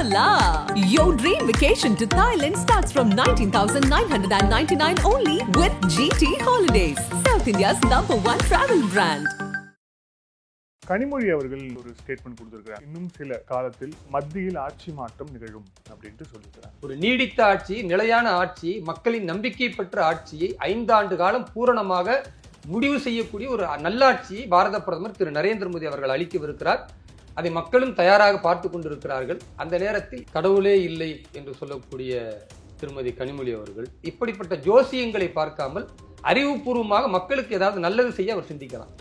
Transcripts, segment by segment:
la! Your dream vacation to Thailand starts from 19,999 only with GT Holidays, South India's #1 travel brand. Kanimozhi அவர்கள் ஒரு statement கொடுத்திருக்கிறார். இன்னும் சில காலத்தில் மத்தியில் ஆட்சி மாற்றம் நிகழும் அப்படின்ட்டு சொல்லியிருக்கிறார். ஒரு நீடித்த ஆட்சி, நிலையான ஆட்சி, மக்களின் நம்பிக்கை பெற்ற ஆட்சியை 5 ஆண்டு காலம் பூரணமாக முடிவு செய்யக்கூடிய ஒரு நல்லாட்சியை பாரத பிரதமர் திரு நரேந்திர மோடி அவர்கள் அளிக்கவிருக்கிறார். அதை மக்களும் தயாராக பார்த்து கொண்டிருக்கிறார்கள். அந்த நேரத்தில் கடவுளே இல்லை என்று சொல்லக்கூடிய திருமதி கனிமொழி அவர்கள் இப்படிப்பட்ட ஜோசியங்களை பார்க்காமல் அறிவுபூர்வமாக மக்களுக்கு ஏதாவது நல்லது செய்ய அவர் சிந்திக்கலாம்.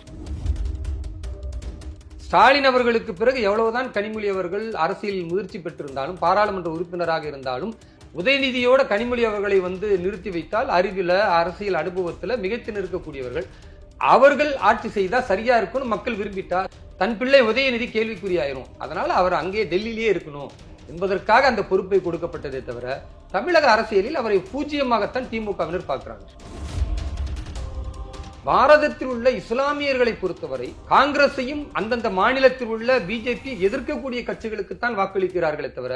ஸ்டாலின் அவர்களுக்கு பிறகு எவ்வளவுதான் கனிமொழி அவர்கள் அரசியல் முயற்சி பெற்றிருந்தாலும், பாராளுமன்ற உறுப்பினராக இருந்தாலும், உதயநிதியோட கனிமொழி அவர்களை நிறுத்தி வைத்தால் அறிவில, அரசியல் அனுபவத்தில் மிகைத்து நிற்கக்கூடியவர்கள். அவர்கள் ஆட்சி செய்தா சரியா இருக்கும்னு மக்கள் விரும்பிட்டார். தன் பிள்ளை உதயநிதி கேள்விக்குறியாயிரும். அதனால அவர் அங்கே டெல்லியிலேயே இருக்கணும் என்பதற்காக அந்த பொறுப்பை கொடுக்கப்பட்டதே தவிர தமிழக அரசியலில் அவரை பூஜ்ஜியமாகத்தான் திமுகவினர் பார்க்கிறாங்க. பாரதத்தில் உள்ள இஸ்லாமியர்களை பொறுத்தவரை காங்கிரஸையும் அந்தந்த மாநிலத்தில் உள்ள பிஜேபி எதிர்க்கக்கூடிய கட்சிகளுக்குத்தான் வாக்களிக்கிறார்களே தவிர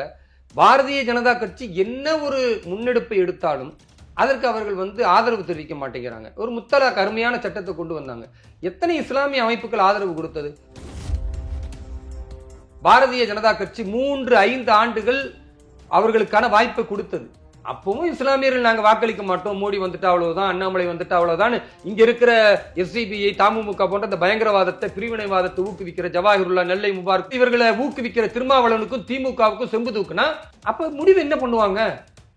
பாரதிய ஜனதா கட்சி என்ன ஒரு முன்னெடுப்பை எடுத்தாலும் அதற்கு அவர்கள் ஆதரவு தெரிவிக்க மாட்டேங்கிறாங்க. ஒரு முத்தலாக் அருமையான சட்டத்தை கொண்டு வந்தாங்க. எத்தனை இஸ்லாமிய அமைப்புகள் ஆதரவு கொடுத்தது? பாரதிய ஜனதா கட்சி 3-5 ஆண்டுகள் அவர்களுக்கான வாய்ப்பை கொடுத்தது. அப்பவும் இஸ்லாமியர்கள் நாங்க வாக்களிக்க மாட்டோம், மோடி வந்துட்டா அவ்வளவுதான், அண்ணாமலை வந்துட்டா அவ்வளவுதான், இங்க இருக்கிற எஸ்டிபிஐ, தமுமுக போன்ற அந்த பயங்கரவாதத்தை, பிரிவினைவாதத்தை ஊக்குவிக்கிற ஜவாஹிருல்லா, நெல்லை முபாரக் இவர்களை ஊக்குவிக்கிற திருமாவளவனுக்கும் திமுகவுக்கும் செம்பு தூக்குனா அப்ப முடிவு என்ன பண்ணுவாங்க?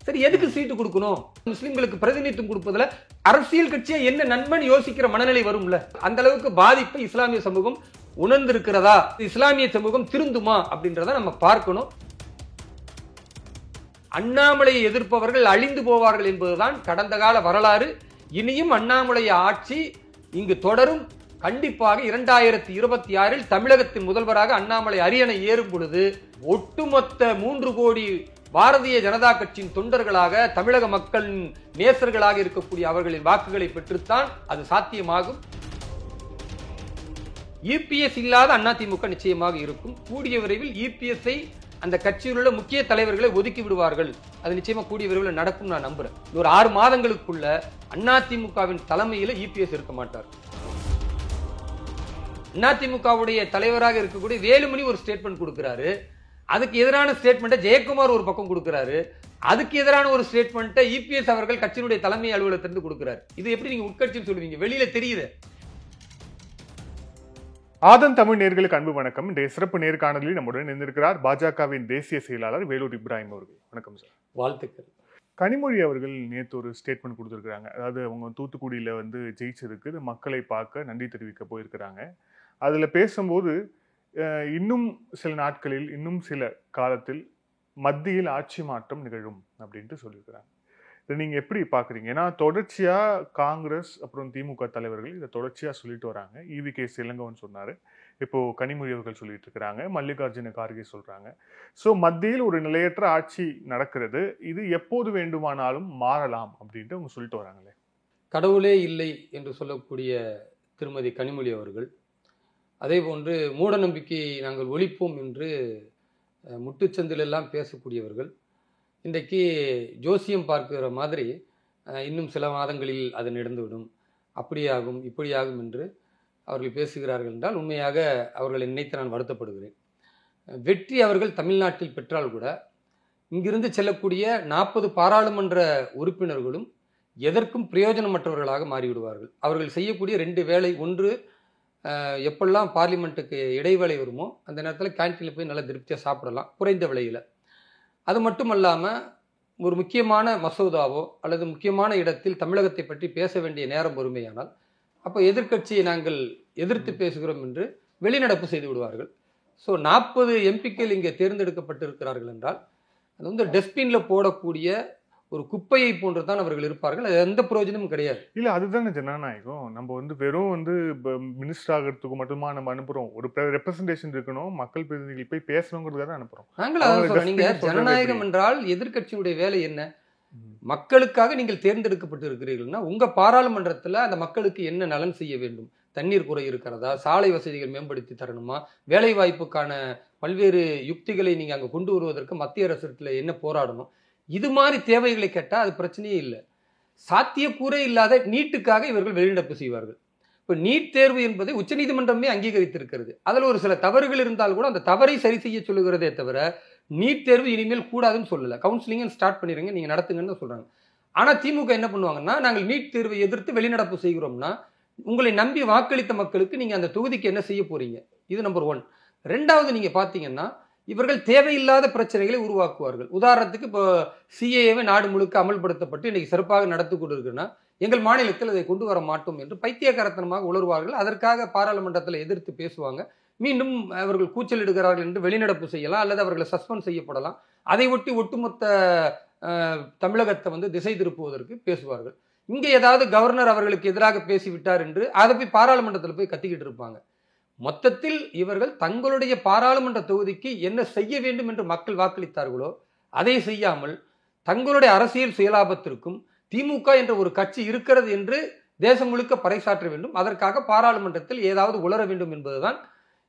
சரி, எதுக்கு சீட்டு கொடுக்கணும்? முஸ்லிம்களுக்கு பிரதிநிதித்துவம் கொடுப்பதுல அரசியல் கட்சியை என்ன நண்பன் யோசிக்கிற மனநிலை வரும்ல. அந்த அளவுக்கு பாதிப்பை இஸ்லாமிய சமூகம் உணர்ந்திருக்கிறதா? இஸ்லாமிய சமூகம் திருந்துமா அப்படின்றத நம்ம பார்க்கணும். அண்ணாமலையை எதிர்ப்பவர்கள் அழிந்து போவார்கள் என்பதுதான் கடந்த கால வரலாறு. இனியும் அண்ணாமலை ஆட்சி இங்கு தொடரும். கண்டிப்பாக 2026 தமிழகத்தின் முதல்வராக அண்ணாமலை அரியணை ஏறும் பொழுது ஒட்டுமொத்த 3 கோடி பாரதிய ஜனதா கட்சியின் தொண்டர்களாக, தமிழக மக்களின் நேசர்களாக இருக்கக்கூடிய அவர்களின் வாக்குகளை பெற்றுத்தான் அது சாத்தியமாகும். இபிஎஸ் இல்லாத அதிமுக நிச்சயமாக இருக்கும். கூடிய விரைவில் இபிஎஸ்ஐ அந்த கட்சியில் உள்ள முக்கிய தலைவர்களை ஒதுக்கி விடுவார்கள். அது நிச்சயமா கூடிய விரைவில் நடக்கும் நான் நம்புறேன். ஒரு 6 மாதங்களுக்குள்ள அதிமுகவின் தலைமையில இபிஎஸ் இருக்க மாட்டார். அதிமுகவுடைய தலைவராக இருக்கக்கூடிய வேலுமணி ஒரு ஸ்டேட்மெண்ட் கொடுக்கிறாரு. அதுக்கு எதிரான ஸ்டேட்மெண்ட்டை ஜெயக்குமார் ஒரு பக்கம் கொடுக்கிறாரு. அதுக்கு எதிரான ஒரு ஸ்டேட்மெண்ட்டை இபிஎஸ் அவர்கள் கட்சியினுடைய தலைமை அலுவலகத்திலிருந்து கொடுக்கிறார். இது எப்படி நீங்க உட்கட்சின்னு சொல்லுவீங்க? வெளியில தெரியுது. ஆதன் தமிழ் நேயர்களுக்கு அன்பு வணக்கம். இன்றைய சிறப்பு நேர்காணலில் நம்முடன் இணைந்திருக்கிறார் பாஜகவின் தேசிய செயலாளர் வேலூர் இப்ராஹிம் அவர்கள். வணக்கம் சார். வாழ்த்துக்கள். கனிமொழி அவர்கள் நேற்று ஒரு ஸ்டேட்மெண்ட் கொடுத்திருக்கிறாங்க. அதாவது அவங்க தூத்துக்குடியில ஜெயிச்சதுக்கு மக்களை பார்க்க நன்றி தெரிவிக்க போயிருக்கிறாங்க. அதுல பேசும்போது இன்னும் சில நாட்களில், இன்னும் சில காலத்தில் மத்தியில் ஆட்சி மாற்றம் நிகழும் அப்படின்ட்டு சொல்லியிருக்கிறாங்க. இதை நீங்க எப்படி பாக்குறீங்க? ஏன்னா தொடர்ச்சியா காங்கிரஸ் அப்புறம் திமுக தலைவர்கள் இதை தொடர்ச்சியா சொல்லிட்டு வராங்க. EVK இளங்கோவன் சொன்னாரு, இப்போ கனிமொழி அவர்கள் சொல்லிட்டு இருக்கிறாங்க, மல்லிகார்ஜுன கார்கே சொல்றாங்க. ஸோ மத்தியில் ஒரு நிலையற்ற ஆட்சி நடக்கிறது, இது எப்போது வேண்டுமானாலும் மாறலாம் அப்படின்ட்டு அவங்க சொல்லிட்டு வராங்களே. கடவுளே இல்லை என்று சொல்லக்கூடிய திருமதி கனிமொழி அவர்கள், அதே போன்று மூட நம்பிக்கையை நாங்கள் ஒழிப்போம் என்று முட்டுச்சந்திலெல்லாம் பேசக்கூடியவர்கள், இன்றைக்கு ஜோசியம் பார்க்கிற மாதிரி இன்னும் சில மாதங்களில் அது நடந்துவிடும், அப்படியாகும் இப்படியாகும் என்று அவர்கள் பேசுகிறார்கள் என்றால் உண்மையாக அவர்களை நினைத்து நான் வருத்தப்படுகிறேன். வெற்றி அவர்கள் தமிழ்நாட்டில் பெற்றால் கூட இங்கிருந்து செல்லக்கூடிய 40 பாராளுமன்ற உறுப்பினர்களும் எதற்கும் பிரயோஜனமற்றவர்களாக மாறிவிடுவார்கள். அவர்கள் செய்யக்கூடிய 2 வேலை. ஒன்று, எப்பெல்லாம் பார்லிமெண்ட்டுக்கு இடைவேளை வருமோ அந்த நேரத்தில் கேன்டீனில் போய் நல்லா திருப்தியாக சாப்பிடலாம் குறைந்த விலையில். அது மட்டும் இல்லாமல் ஒரு முக்கியமான மசோதாவோ அல்லது முக்கியமான இடத்தில் தமிழகத்தை பற்றி பேச வேண்டிய நேரம் பொறுமையானால் அப்போ எதிர்க்கட்சியை நாங்கள் எதிர்த்து பேசுகிறோம் என்று வெளிநடப்பு செய்து விடுவார்கள். ஸோ 40 எம்பிக்கள் இங்கே தேர்ந்தெடுக்கப்பட்டிருக்கிறார்கள் என்றால் அது டஸ்ட்பினில் போடக்கூடிய ஒரு குப்பையை போன்று தான் அவர்கள் இருப்பார்கள். அது எந்த பிரயோஜனமும் கிடையாது. இல்ல, அதுதானே ஜனநாயகம். நம்ம வெறும் மினிஸ்டர் ஆகிறதுக்கு மட்டுமா நம்ம அனுப்புறோம்? ஒரு ரெப்ரசன்டேஷன் இருக்கணும், மக்கள் பிரதிநிதிகள் போய் பேசணுங்கிறதுக்காக அனுப்புறோம். நாங்கள் அதான் சொல்றோம். நீங்க ஜனநாயகம் என்றால் எதிர்கட்சியுடைய வேலை என்ன? மக்களுக்காக நீங்கள் தேர்ந்தெடுக்கப்பட்டு இருக்கிறீர்கள்னா உங்க பாராளுமன்றத்தில் அந்த மக்களுக்கு என்ன நலன் செய்ய வேண்டும்? தண்ணீர் குறை இருக்கிறதா? சாலை வசதிகள் மேம்படுத்தி தரணுமா? வேலை வாய்ப்புக்கான பல்வேறு யுக்திகளை நீங்கள் அங்கே கொண்டு வருவதற்கு மத்திய அரசுல என்ன போராடணும், இது மாதிரி தேவைகளை கேட்டால் அது பிரச்சனையே இல்லை. சாத்தியக்கூறே இல்லாத நீட்டுக்காக இவர்கள் வெளிநடப்பு செய்வார்கள். இப்போ நீட் தேர்வு என்பதை உச்சநீதிமன்றமே அங்கீகரித்திருக்கிறது. அதில் ஒரு சில தவறுகள் இருந்தால் கூட அந்த தவறை சரி செய்ய சொல்லுகிறதே தவிர நீட் தேர்வு இனிமேல் கூடாதுன்னு சொல்லலை. கவுன்சிலிங் ஸ்டார்ட் பண்ணிடுங்க, நீங்கள் நடத்துங்கன்னு சொல்கிறாங்க. ஆனால் திமுக என்ன பண்ணுவாங்கன்னா, நாங்கள் நீட் தேர்வை எதிர்த்து வெளிநடப்பு செய்கிறோம்னா உங்களை நம்பி வாக்களித்த மக்களுக்கு நீங்கள் அந்த தொகுதிக்கு என்ன செய்ய போறீங்க? இது நம்பர் 1. 2வது நீங்கள் பார்த்தீங்கன்னா இவர்கள் தேவையில்லாத பிரச்சனைகளை உருவாக்குவார்கள். உதாரணத்துக்கு இப்போ சிஏஏவை நாடு முழுக்க அமல்படுத்தப்பட்டு இன்னைக்கு சிறப்பாக நடத்தி கொண்டு இருக்குன்னா எங்கள் மாநிலத்தில் அதை கொண்டு வர மாட்டோம் என்று பைத்தியக்காரத்தனமாக உளறுவார்கள். அதற்காக பாராளுமன்றத்தில் எதிர்த்து பேசுவாங்க. மீண்டும் அவர்கள் கூச்சலிடுகிறார்கள் என்று வெளிநடப்பு செய்யலாம், அல்லது அவர்களை சஸ்பெண்ட் செய்யப்படலாம். அதை ஒட்டி ஒட்டுமொத்த தமிழகத்தை திசை திருப்புவதற்கு பேசுவார்கள். இங்கே ஏதாவது கவர்னர் அவர்களுக்கு எதிராக பேசிவிட்டார் என்று அதை போய் பாராளுமன்றத்தில் போய் கத்திக்கிட்டு இருப்பாங்க. மொத்தத்தில் இவர்கள் தங்களுடைய பாராளுமன்ற தொகுதிக்கு என்ன செய்ய வேண்டும் என்று மக்கள் வாக்களித்தார்களோ அதை செய்யாமல் தங்களுடைய அரசியல் சுயலாபத்திற்கும் திமுக என்ற ஒரு கட்சி இருக்கிறது என்று தேசம் முழுக்க பறைசாற்ற வேண்டும், அதற்காக பாராளுமன்றத்தில் ஏதாவது உளர வேண்டும் என்பதுதான்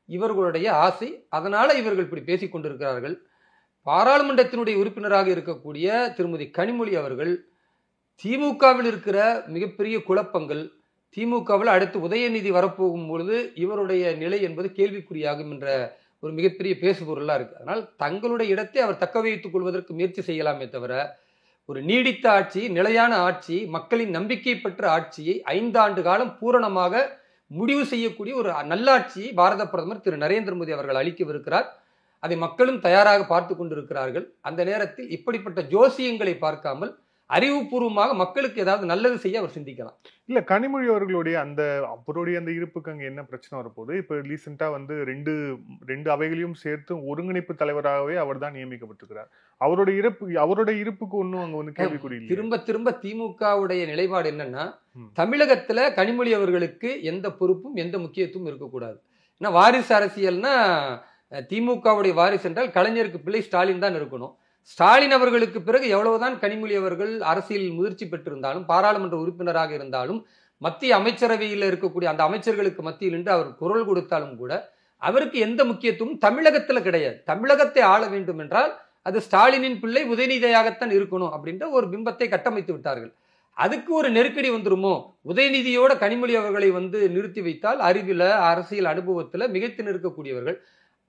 இவர்களுடைய ஆசை. அதனால இவர்கள் இப்படி பேசிக் கொண்டிருக்கிறார்கள். பாராளுமன்றத்தினுடைய உறுப்பினராக இருக்கக்கூடிய திருமதி கனிமொழி அவர்கள் திமுகவில் இருக்கிற மிகப்பெரிய குழப்பங்கள், திமுகவில் அடுத்து உதயநிதி வரப்போகும் பொழுது இவருடைய நிலை என்பது கேள்விக்குறியாகும் என்ற ஒரு மிகப்பெரிய பேசுபொருளாக இருக்கு. அதனால் தங்களுடைய இடத்தை அவர் தக்க வைத்துக் கொள்வதற்கு முயற்சி செய்யலாமே தவிர ஒரு நீடித்த ஆட்சி, நிலையான ஆட்சி, மக்களின் நம்பிக்கை பெற்ற ஆட்சியை 5 ஆண்டு காலம் பூரணமாக முடிவு செய்யக்கூடிய ஒரு நல்லாட்சியை பாரத பிரதமர் திரு நரேந்திர மோடி அவர்கள் அளிக்கவிருக்கிறார். அதை மக்களும் தயாராக பார்த்து கொண்டிருக்கிறார்கள். அந்த நேரத்தில் இப்படிப்பட்ட ஜோசியங்களை பார்க்காமல் அறிவுபூர்வமாக மக்களுக்கு ஏதாவது நல்லது செய்ய அவர் சிந்திக்கலாம். இல்ல, கனிமொழி அவர்களுடைய அவருடைய அந்த இருப்புக்கு அங்க என்ன பிரச்சனை வரப்போகுது? இப்ப ரீசெண்டா ரெண்டு அவைகளையும் சேர்த்து ஒருங்கிணைப்பு தலைவராகவே அவர் தான் நியமிக்கப்பட்டிருக்கிறார். அவருடைய இருப்புக்கு ஒன்றும் அங்க கேள்விக்குறி இல்லை. திரும்ப திரும்ப திமுகவுடைய நிலைப்பாடு என்னன்னா, தமிழகத்துல கனிமொழி அவர்களுக்கு எந்த பொறுப்பும் எந்த முக்கியத்துவம் இருக்கக்கூடாது. ஏன்னா வாரிசு அரசியல்னா திமுகவுடைய வாரிசு என்றால் கலைஞருக்கு பிள்ளை ஸ்டாலின் தான் இருக்கணும். ஸ்டாலின் அவர்களுக்கு பிறகு எவ்வளவுதான் கனிமொழி அவர்கள் அரசியல் முதிர்ச்சி பெற்றிருந்தாலும், பாராளுமன்ற உறுப்பினராக இருந்தாலும், மத்திய அமைச்சரவையில் இருக்கக்கூடிய அந்த அமைச்சர்களுக்கு மத்தியில் நின்று அவர் குரல் கொடுத்தாலும் கூட அவருக்கு எந்த முக்கியத்துவம் தமிழகத்துல கிடையாது. தமிழகத்தை ஆள வேண்டும் என்றால் அது ஸ்டாலினின் பிள்ளை உதயநிதியாகத்தான் இருக்கணும் அப்படின்ற ஒரு பிம்பத்தை கட்டமைத்து விட்டார்கள். அதுக்கு ஒரு நெருக்கடி வந்துருமோ? உதயநிதியோட கனிமொழி அவர்களை நிறுத்தி வைத்தால் அறிவில அரசியல் அனுபவத்துல மிகைத்து நிற்கக்கூடியவர்கள்,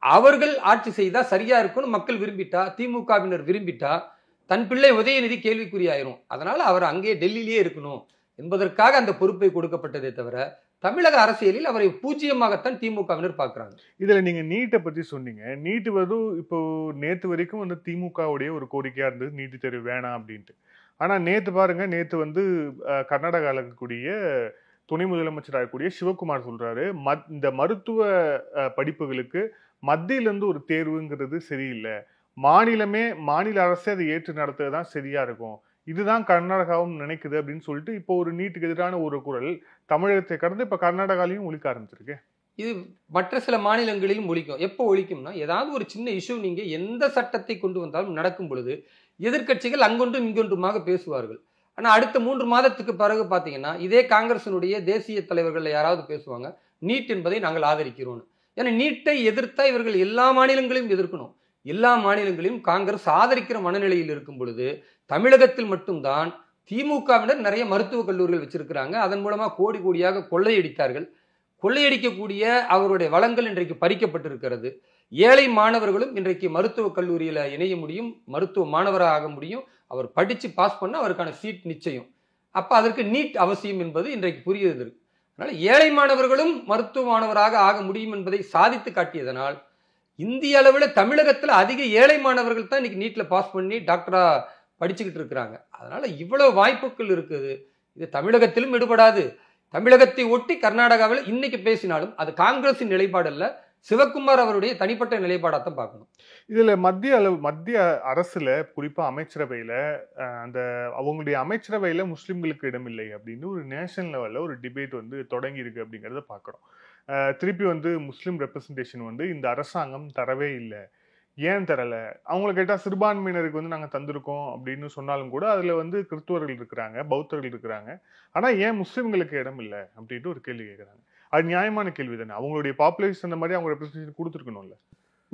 அவர்கள் ஆட்சி செய்தா சரியா இருக்கும்னு மக்கள் விரும்பிட்டா, திமுகவினர் விரும்பிட்டா தன் பிள்ளை உதயநிதி கேள்விக்குறியாயிரும். அதனால அவர் அங்கே டெல்லியிலேயே இருக்கணும் என்பதற்காக அந்த பொறுப்பை கொடுக்கப்பட்டதே தவிர தமிழக அரசியலில் அவரை பூஜ்ஜியமாகத்தான் திமுகவினர் பார்க்கிறாங்க. இதுல நீங்க நீட்டை பத்தி சொன்னீங்க. நீட்டு இப்போ நேத்து வரைக்கும் திமுகவுடைய ஒரு கோரிக்கையா இருந்தது, நீட்டு தேர்வு வேணாம் அப்படின்ட்டு. ஆனா நேத்து பாருங்க, நேத்து கர்நாடகாவில் இருக்கக்கூடிய துணை முதலமைச்சராக இருக்கக்கூடிய சிவகுமார் சொல்றாரு, இந்த மருத்துவ படிப்புகளுக்கு மத்தியிலிருந்து ஒரு தேர்வுங்கிறது சரியில்லை, மாநில அரசே அதை ஏற்று நடத்துறதுதான் சரியா இருக்கும், இதுதான் கர்நாடகாவும் நினைக்குது அப்படின்னு சொல்லிட்டு இப்போ ஒரு நீட்டுக்கு எதிரான ஒரு குரல் தமிழகத்தை கடந்து இப்ப கர்நாடகாலையும் ஒலிக்க ஆரம்பிச்சிருக்கு. இது மற்ற சில மாநிலங்களிலும் ஒலிக்கும். எப்போ ஒலிக்கும்னா, ஏதாவது ஒரு சின்ன இஷ்யூ நீங்க எந்த சட்டத்தை கொண்டு வந்தாலும் நடக்கும் பொழுது எதிர்கட்சிகள் அங்கொன்றும் இங்கொன்றுமாக பேசுவார்கள். ஆனா அடுத்த 3 மாதத்துக்கு பிறகு பாத்தீங்கன்னா இதே காங்கிரசினுடைய தேசிய தலைவர்கள் யாராவது பேசுவாங்க, நீட் என்பதை நாங்கள் ஆதரிக்கிறோம். ஏன்னா நீட்டை எதிர்த்தா இவர்கள் எல்லா மாநிலங்களையும் எதிர்க்கணும். எல்லா மாநிலங்களையும் காங்கிரஸ் ஆதரிக்கிற மனநிலையில் இருக்கும் பொழுது தமிழகத்தில் மட்டும்தான் திமுகவினர் நிறைய மருத்துவக் கல்லூரிகள் வச்சிருக்கிறாங்க. அதன் மூலமா கோடி கோடியாக கொள்ளையடித்தார்கள். கொள்ளையடிக்கக்கூடிய அவருடைய வளங்கள் இன்றைக்கு பறிக்கப்பட்டிருக்கிறது. ஏழை மாணவர்களும் இன்றைக்கு மருத்துவக் கல்லூரியில இணைய முடியும், மருத்துவ மாணவராக ஆக முடியும். அவர் படிச்சு பாஸ் பண்ண அவருக்கான சீட் நிச்சயம். அப்ப அதற்கு நீட் அவசியம் என்பது இன்றைக்கு புரியுது. அதனால ஏழை மாணவர்களும் மருத்துவ மாணவராக ஆக முடியும் என்பதை சாதித்து காட்டியதனால் இந்திய அளவில் தமிழகத்தில் அதிக ஏழை மாணவர்கள் தான் இன்னைக்கு நீட்ல பாஸ் பண்ணி டாக்டரா படிச்சுக்கிட்டு இருக்கிறாங்க. அதனால இவ்வளவு வாய்ப்புகள் இருக்குது. இது தமிழகத்திலும் எடுபடாது. தமிழகத்தை ஒட்டி கர்நாடகாவில் இன்னைக்கு பேசினாலும் அது காங்கிரசின் நிலைப்பாடு அல்ல, சிவகுமார் அவருடைய தனிப்பட்ட நிலைப்பாடாத்தான் பார்க்கணும். இதுல மத்திய அரசுல குறிப்பா அமைச்சரவையில அவங்களுடைய அமைச்சரவையில முஸ்லிம்களுக்கு இடமில்லை அப்படின்னு ஒரு நேஷனல் லெவல்ல ஒரு டிபேட் தொடங்கி இருக்கு அப்படிங்கறத பாக்குறோம். திருப்பி முஸ்லிம் ரெப்ரசன்டேஷன் இந்த அரசாங்கம் தரவே இல்லை. ஏன் தரல? அவங்களை கேட்டா சிறுபான்மையினருக்கு நாங்க தந்திருக்கோம் அப்படின்னு சொன்னாலும் கூட அதுல கிறிஸ்துவர்கள் இருக்கிறாங்க, பௌத்தர்கள் இருக்கிறாங்க. ஆனா ஏன் முஸ்லிம்களுக்கு இடம் இல்லை அப்படின்ட்டு ஒரு கேள்வி கேட்கறாங்க. அது நியாயமான கேள்வி தானே. அவங்களுடைய பாப்புலேஷன் அந்த மாதிரி அவங்க ரெப்ரசன்டேஷன் கொடுத்துருக்கணும்ல.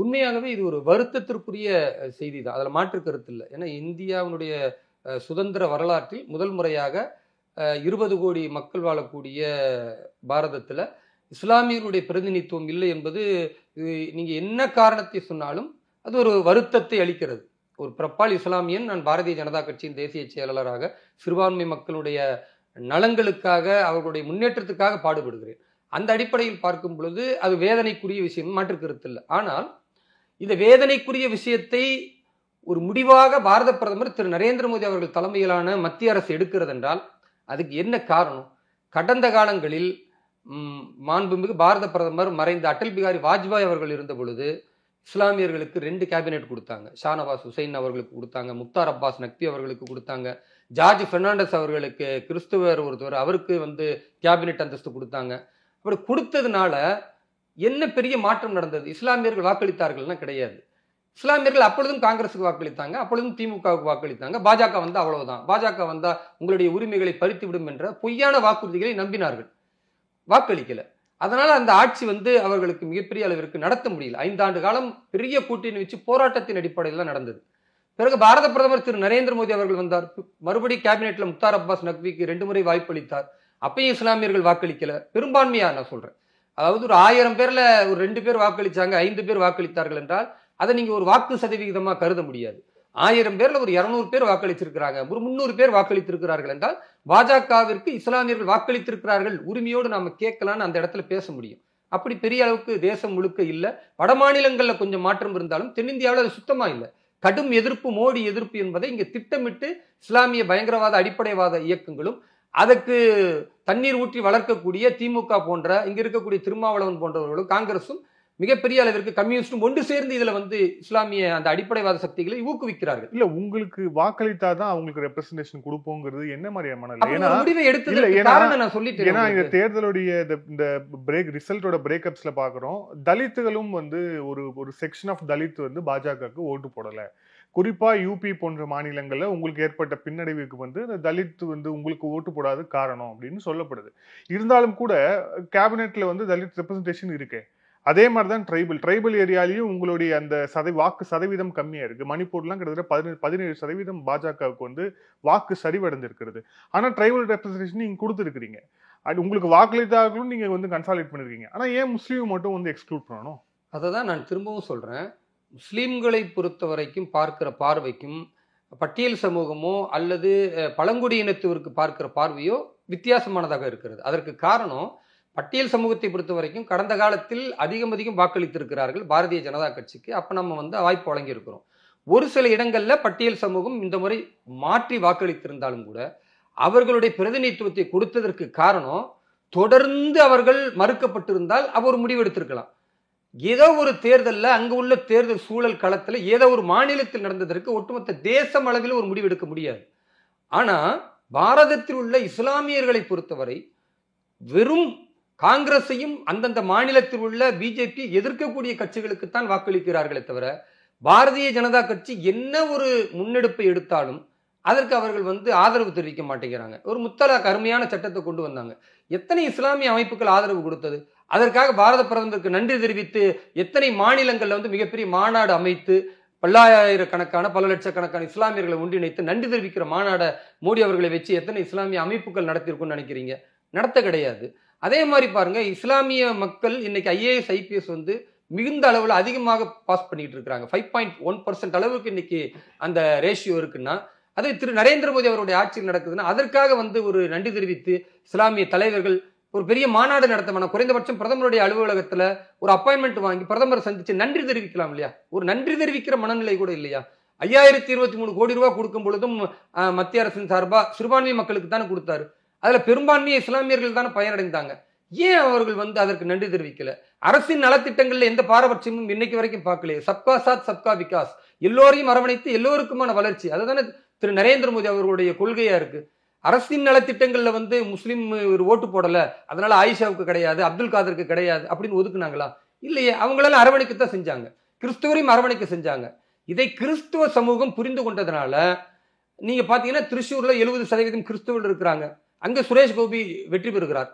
உண்மையாகவே இது ஒரு வருத்தத்திற்குரிய செய்தி தான், அதில் மாற்று கருத்து இல்லை. ஏன்னா இந்தியாவினுடைய சுதந்திர வரலாற்றில் முதல் முறையாக 20 கோடி மக்கள் வாழக்கூடிய பாரதத்தில் இஸ்லாமியர்களுடைய பிரதிநிதித்துவம் இல்லை என்பது நீங்கள் என்ன காரணத்தை சொன்னாலும் அது ஒரு வருத்தத்தை அளிக்கிறது. ஒரு பிரப்பால் இஸ்லாமியன், நான் பாரதிய ஜனதா கட்சியின் தேசிய செயலாளராக சிறுபான்மை மக்களுடைய நலன்களுக்காக அவர்களுடைய முன்னேற்றத்துக்காக பாடுபடுகிறேன். அந்த அடிப்படையில் பார்க்கும் பொழுது அது வேதனைக்குரிய விஷயம், மாற்று கருத்து இல்லை. ஆனால் இந்த வேதனைக்குரிய விஷயத்தை ஒரு முடிவாக பாரத பிரதமர் திரு நரேந்திர மோடி அவர்கள் தலைமையிலான மத்திய அரசு எடுக்கிறது என்றால் அதுக்கு என்ன காரணம்? கடந்த காலங்களில் மாண்புமிகு பாரத பிரதமர் மறைந்த அடல் பிகாரி வாஜ்பாய் அவர்கள் இருந்த பொழுது இஸ்லாமியர்களுக்கு 2 கேபினெட் கொடுத்தாங்க. ஷானவாஸ் ஹுசைன் அவர்களுக்கு கொடுத்தாங்க, முக்தார் அப்பாஸ் நக்வி அவர்களுக்கு கொடுத்தாங்க, ஜார்ஜ் பெர்னாண்டஸ் அவர்களுக்கு கிறிஸ்துவர் ஒருத்தவர் அவருக்கு கேபினெட் அந்தஸ்து கொடுத்தாங்க. அப்படி கொடுத்ததுனால என்ன பெரிய மாற்றம் நடந்தது? இஸ்லாமியர்கள் வாக்களித்தார்கள்னா கிடையாது. இஸ்லாமியர்கள் அப்பொழுதும் காங்கிரஸுக்கு வாக்களித்தாங்க, அப்பொழுதும் திமுகவுக்கு வாக்களித்தாங்க. பாஜக வந்தா அவ்வளவுதான், பாஜக வந்தா உங்களுடைய உரிமைகளை பறித்து விடும் என்ற பொய்யான வாக்குறுதிகளை நம்பினார்கள், வாக்களிக்கல. அதனால அந்த ஆட்சி அவர்களுக்கு மிகப்பெரிய அளவிற்கு நடத்த முடியல. 5 ஆண்டு காலம் பெரிய கூட்டணி வச்சு போராட்டத்தின் அடிப்படையில் தான் நடந்தது. பிறகு பாரத பிரதமர் திரு நரேந்திர மோடி அவர்கள் வந்தார், மறுபடியும் கேபினெட்ல முக்தார் அப்பாஸ் நக்விக்கு 2 முறை வாய்ப்பு அளித்தார். அப்பயும் இஸ்லாமியர்கள் வாக்களிக்கல. பெரும்பான்மையா நான் சொல்றேன், அதாவது ஒரு 1000 பேர்ல ஒரு 2 பேர் வாக்களிச்சாங்க, 5 பேர் வாக்களித்தார்கள் என்றால் அதை நீங்க ஒரு வாக்கு சதவிகிதமா கருத முடியாது. 1000 பேர்ல ஒரு 200 பேர் வாக்களிச்சிருக்கிறாங்க, ஒரு 300 பேர் வாக்களித்திருக்கிறார்கள் என்றால் பாஜகவிற்கு இஸ்லாமியர்கள் வாக்களித்திருக்கிறார்கள், உரிமையோடு நாம கேட்கலான்னு அந்த இடத்துல பேச முடியும். அப்படி பெரிய அளவுக்கு தேசம் முழுக்க இல்லை. வட மாநிலங்கள்ல கொஞ்சம் மாற்றம் இருந்தாலும் தென்னிந்தியாவில் அது சுத்தமா இல்லை. கடும் எதிர்ப்பு, மோடி எதிர்ப்பு என்பதை இங்க திட்டமிட்டு இஸ்லாமிய பயங்கரவாத அடிப்படைவாத இயக்கங்களும் அதற்கு தண்ணீர் ஊற்றி வளர்க்கக்கூடிய திமுக போன்ற இங்க இருக்கக்கூடிய திருமாவளவன் போன்றவர்களும் காங்கிரசும் மிகப்பெரிய அளவிற்கு கம்யூனிஸ்டும் ஒன்று சேர்ந்து இதுல இஸ்லாமிய அந்த அடிப்படைவாத சக்திகளை ஊக்குவிக்கிறார்கள். இல்ல, உங்களுக்கு வாக்களித்தாதான் அவங்களுக்கு ரெப்ரசன்டேஷன் கொடுப்போங்கிறது என்ன மாதிரியான முடிவை எடுத்தது காரணம் நான் சொல்லிட்டேன். ஏன்னா இந்த தேர்தலுடைய இந்த ரிசல்ட்டோட பிரேக்கப்ஸ்ல பாக்குறோம், தலித்துகளும் ஒரு செக்ஷன் ஆஃப் தலித் பாஜகவுக்கு ஓட்டு போடல. குறிப்பா யூபி போன்ற மாநிலங்கள்ல உங்களுக்கு ஏற்பட்ட பின்னடைவுக்கு அந்த தலித் உங்களுக்கு ஓட்டு போடாத காரணம் அப்படின்னு சொல்லப்படுது. இருந்தாலும் கூட கேபினெட்ல தலித் ரெப்ரசன்டேஷன் இருக்கு. அதே மாதிரிதான் ட்ரைபல் ஏரியாலையும் உங்களுடைய அந்த வாக்கு சதவீதம் கம்மியா இருக்கு. மணிப்பூர்லாம் கிட்டத்தட்ட 17% பாஜகவுக்கு வாக்கு சரிவடைந்திருக்கிறது. ஆனா ட்ரைபல் ரெப்ரசன்டேஷன் நீங்க கொடுத்துருக்கீங்க, உங்களுக்கு வாக்களித்தார்களும் நீங்க கன்சாலிடேட் பண்ணிருக்கீங்க. ஆனா ஏன் முஸ்லீம் மட்டும் எக்ஸ்க்ளூட் பண்ணணும்? அதை தான் நான் திரும்பவும் சொல்றேன். முஸ்லீம்களை பொறுத்த வரைக்கும் பார்க்கிற பார்வைக்கும் பட்டியல் சமூகமோ அல்லது பழங்குடியினத்திற்கு பார்க்கிற பார்வையோ வித்தியாசமானதாக இருக்கிறது. அதற்கு காரணம், பட்டியல் சமூகத்தை பொறுத்த வரைக்கும் கடந்த காலத்தில் அதிகம் வாக்களித்திருக்கிறார்கள் பாரதிய ஜனதா கட்சிக்கு. அப்ப நம்ம வாய்ப்பு வழங்கி இருக்கிறோம். ஒரு சில இடங்கள்ல பட்டியல் சமூகம் இந்த முறை மாற்றி வாக்களித்திருந்தாலும் கூட அவர்களுடைய பிரதிநிதித்துவத்தை கொடுத்ததற்கு காரணம், தொடர்ந்து அவர்கள் மறுக்கப்பட்டிருந்தால் அவர் முடிவெடுத்திருக்கலாம். ஏதோ ஒரு தேர்தலில் அங்கு உள்ள தேர்தல் சூழல் களத்தில் ஏதோ ஒரு மாநிலத்தில் நடந்ததற்கு ஒட்டுமொத்த தேசம் அளவில் ஒரு முடிவெடுக்க முடியாது. ஆனா பாரதத்தில் உள்ள இஸ்லாமியர்களை பொறுத்தவரை வெறும் காங்கிரஸையும் அந்தந்த மாநிலத்தில் உள்ள பிஜேபி எதிர்க்கக்கூடிய கட்சிகளுக்குத்தான் வாக்களிக்கிறார்களே தவிர பாரதிய ஜனதா கட்சி என்ன ஒரு முன்னெடுப்பை எடுத்தாலும் அதற்கு அவர்கள் ஆதரவு தெரிவிக்க மாட்டேங்கிறாங்க. ஒரு முத்தலாக் அருமையான சட்டத்தை கொண்டு வந்தாங்க. எத்தனை இஸ்லாமிய அமைப்புகள் ஆதரவு கொடுத்தது? அதற்காக பாரத பிரதமருக்கு நன்றி தெரிவித்து எத்தனை மாநிலங்கள்ல மிகப்பெரிய மாநாடு அமைத்து பல்லாயிரக்கணக்கான பல லட்சக்கணக்கான இஸ்லாமியர்களை ஒன்றிணைத்து நன்றி தெரிவிக்கிற மாநாட மோடி அவர்களை வச்சு எத்தனை இஸ்லாமிய அமைப்புகள் நடத்திருக்கும்னு நினைக்கிறீங்க? நடத்த கிடையாது. அதே மாதிரி பாருங்க, இஸ்லாமிய மக்கள் இன்னைக்கு IAS IPS மிகுந்த அளவில் அதிகமாக பாஸ் பண்ணிட்டு இருக்காங்க. 5.1% அளவுக்கு இன்னைக்கு அந்த ரேஷியோ இருக்குன்னா அது திரு நரேந்திர மோடி அவருடைய ஆட்சியில் நடக்குதுன்னா அதற்காக ஒரு நன்றி தெரிவித்து இஸ்லாமிய தலைவர்கள் ஒரு பெரிய மாநாடு நடத்த, குறைந்தபட்சம் பிரதமருடைய அலுவலகத்துல ஒரு அப்பாயின்மெண்ட் வாங்கி பிரதமர் சந்திச்சு நன்றி தெரிவிக்கலாம் இல்லையா? ஒரு நன்றி தெரிவிக்கிற மனநிலை கூட இல்லையா? 5023 கோடி ரூபாய் கொடுக்கும் பொழுதும் மத்திய அரசின் சார்பா சிறுபான்மை மக்களுக்கு தானே கொடுத்தாரு. அதுல பெரும்பான்மையை இஸ்லாமியர்கள் தானே பயனடைந்தாங்க. ஏன் அவர்கள் அதற்கு நன்றி தெரிவிக்கல? அரசின் நலத்திட்டங்கள்ல எந்த பாரபட்சமும் இன்னைக்கு வரைக்கும் பார்க்கலையே. சப்கா சாத் சப்கா விகாஸ், எல்லோரையும் அரவணைத்து எல்லோருக்குமான வளர்ச்சி, அதுதானே திரு நரேந்திர மோடி அவர்களுடைய கொள்கையா இருக்கு. அரசின் நலத்திட்டங்கள்ல முஸ்லீம் ஒரு ஓட்டு போடல, அதனால ஆயிஷாவுக்கு கிடையாது, அப்துல் காதருக்கு கிடையாது அப்படின்னு ஒதுக்குனாங்களா? இல்லையே. அவங்களால அரவணைக்கத்தான் செஞ்சாங்க, கிறிஸ்துவரையும் அரவணைக்க செஞ்சாங்க. இதை கிறிஸ்துவ சமூகம் புரிந்து கொண்டதுனால நீங்க பாத்தீங்கன்னா திருச்சூர்ல 70% கிறிஸ்துவர்கள் இருக்கிறாங்க. அங்க சுரேஷ் கோபி வெற்றி பெறுகிறார்.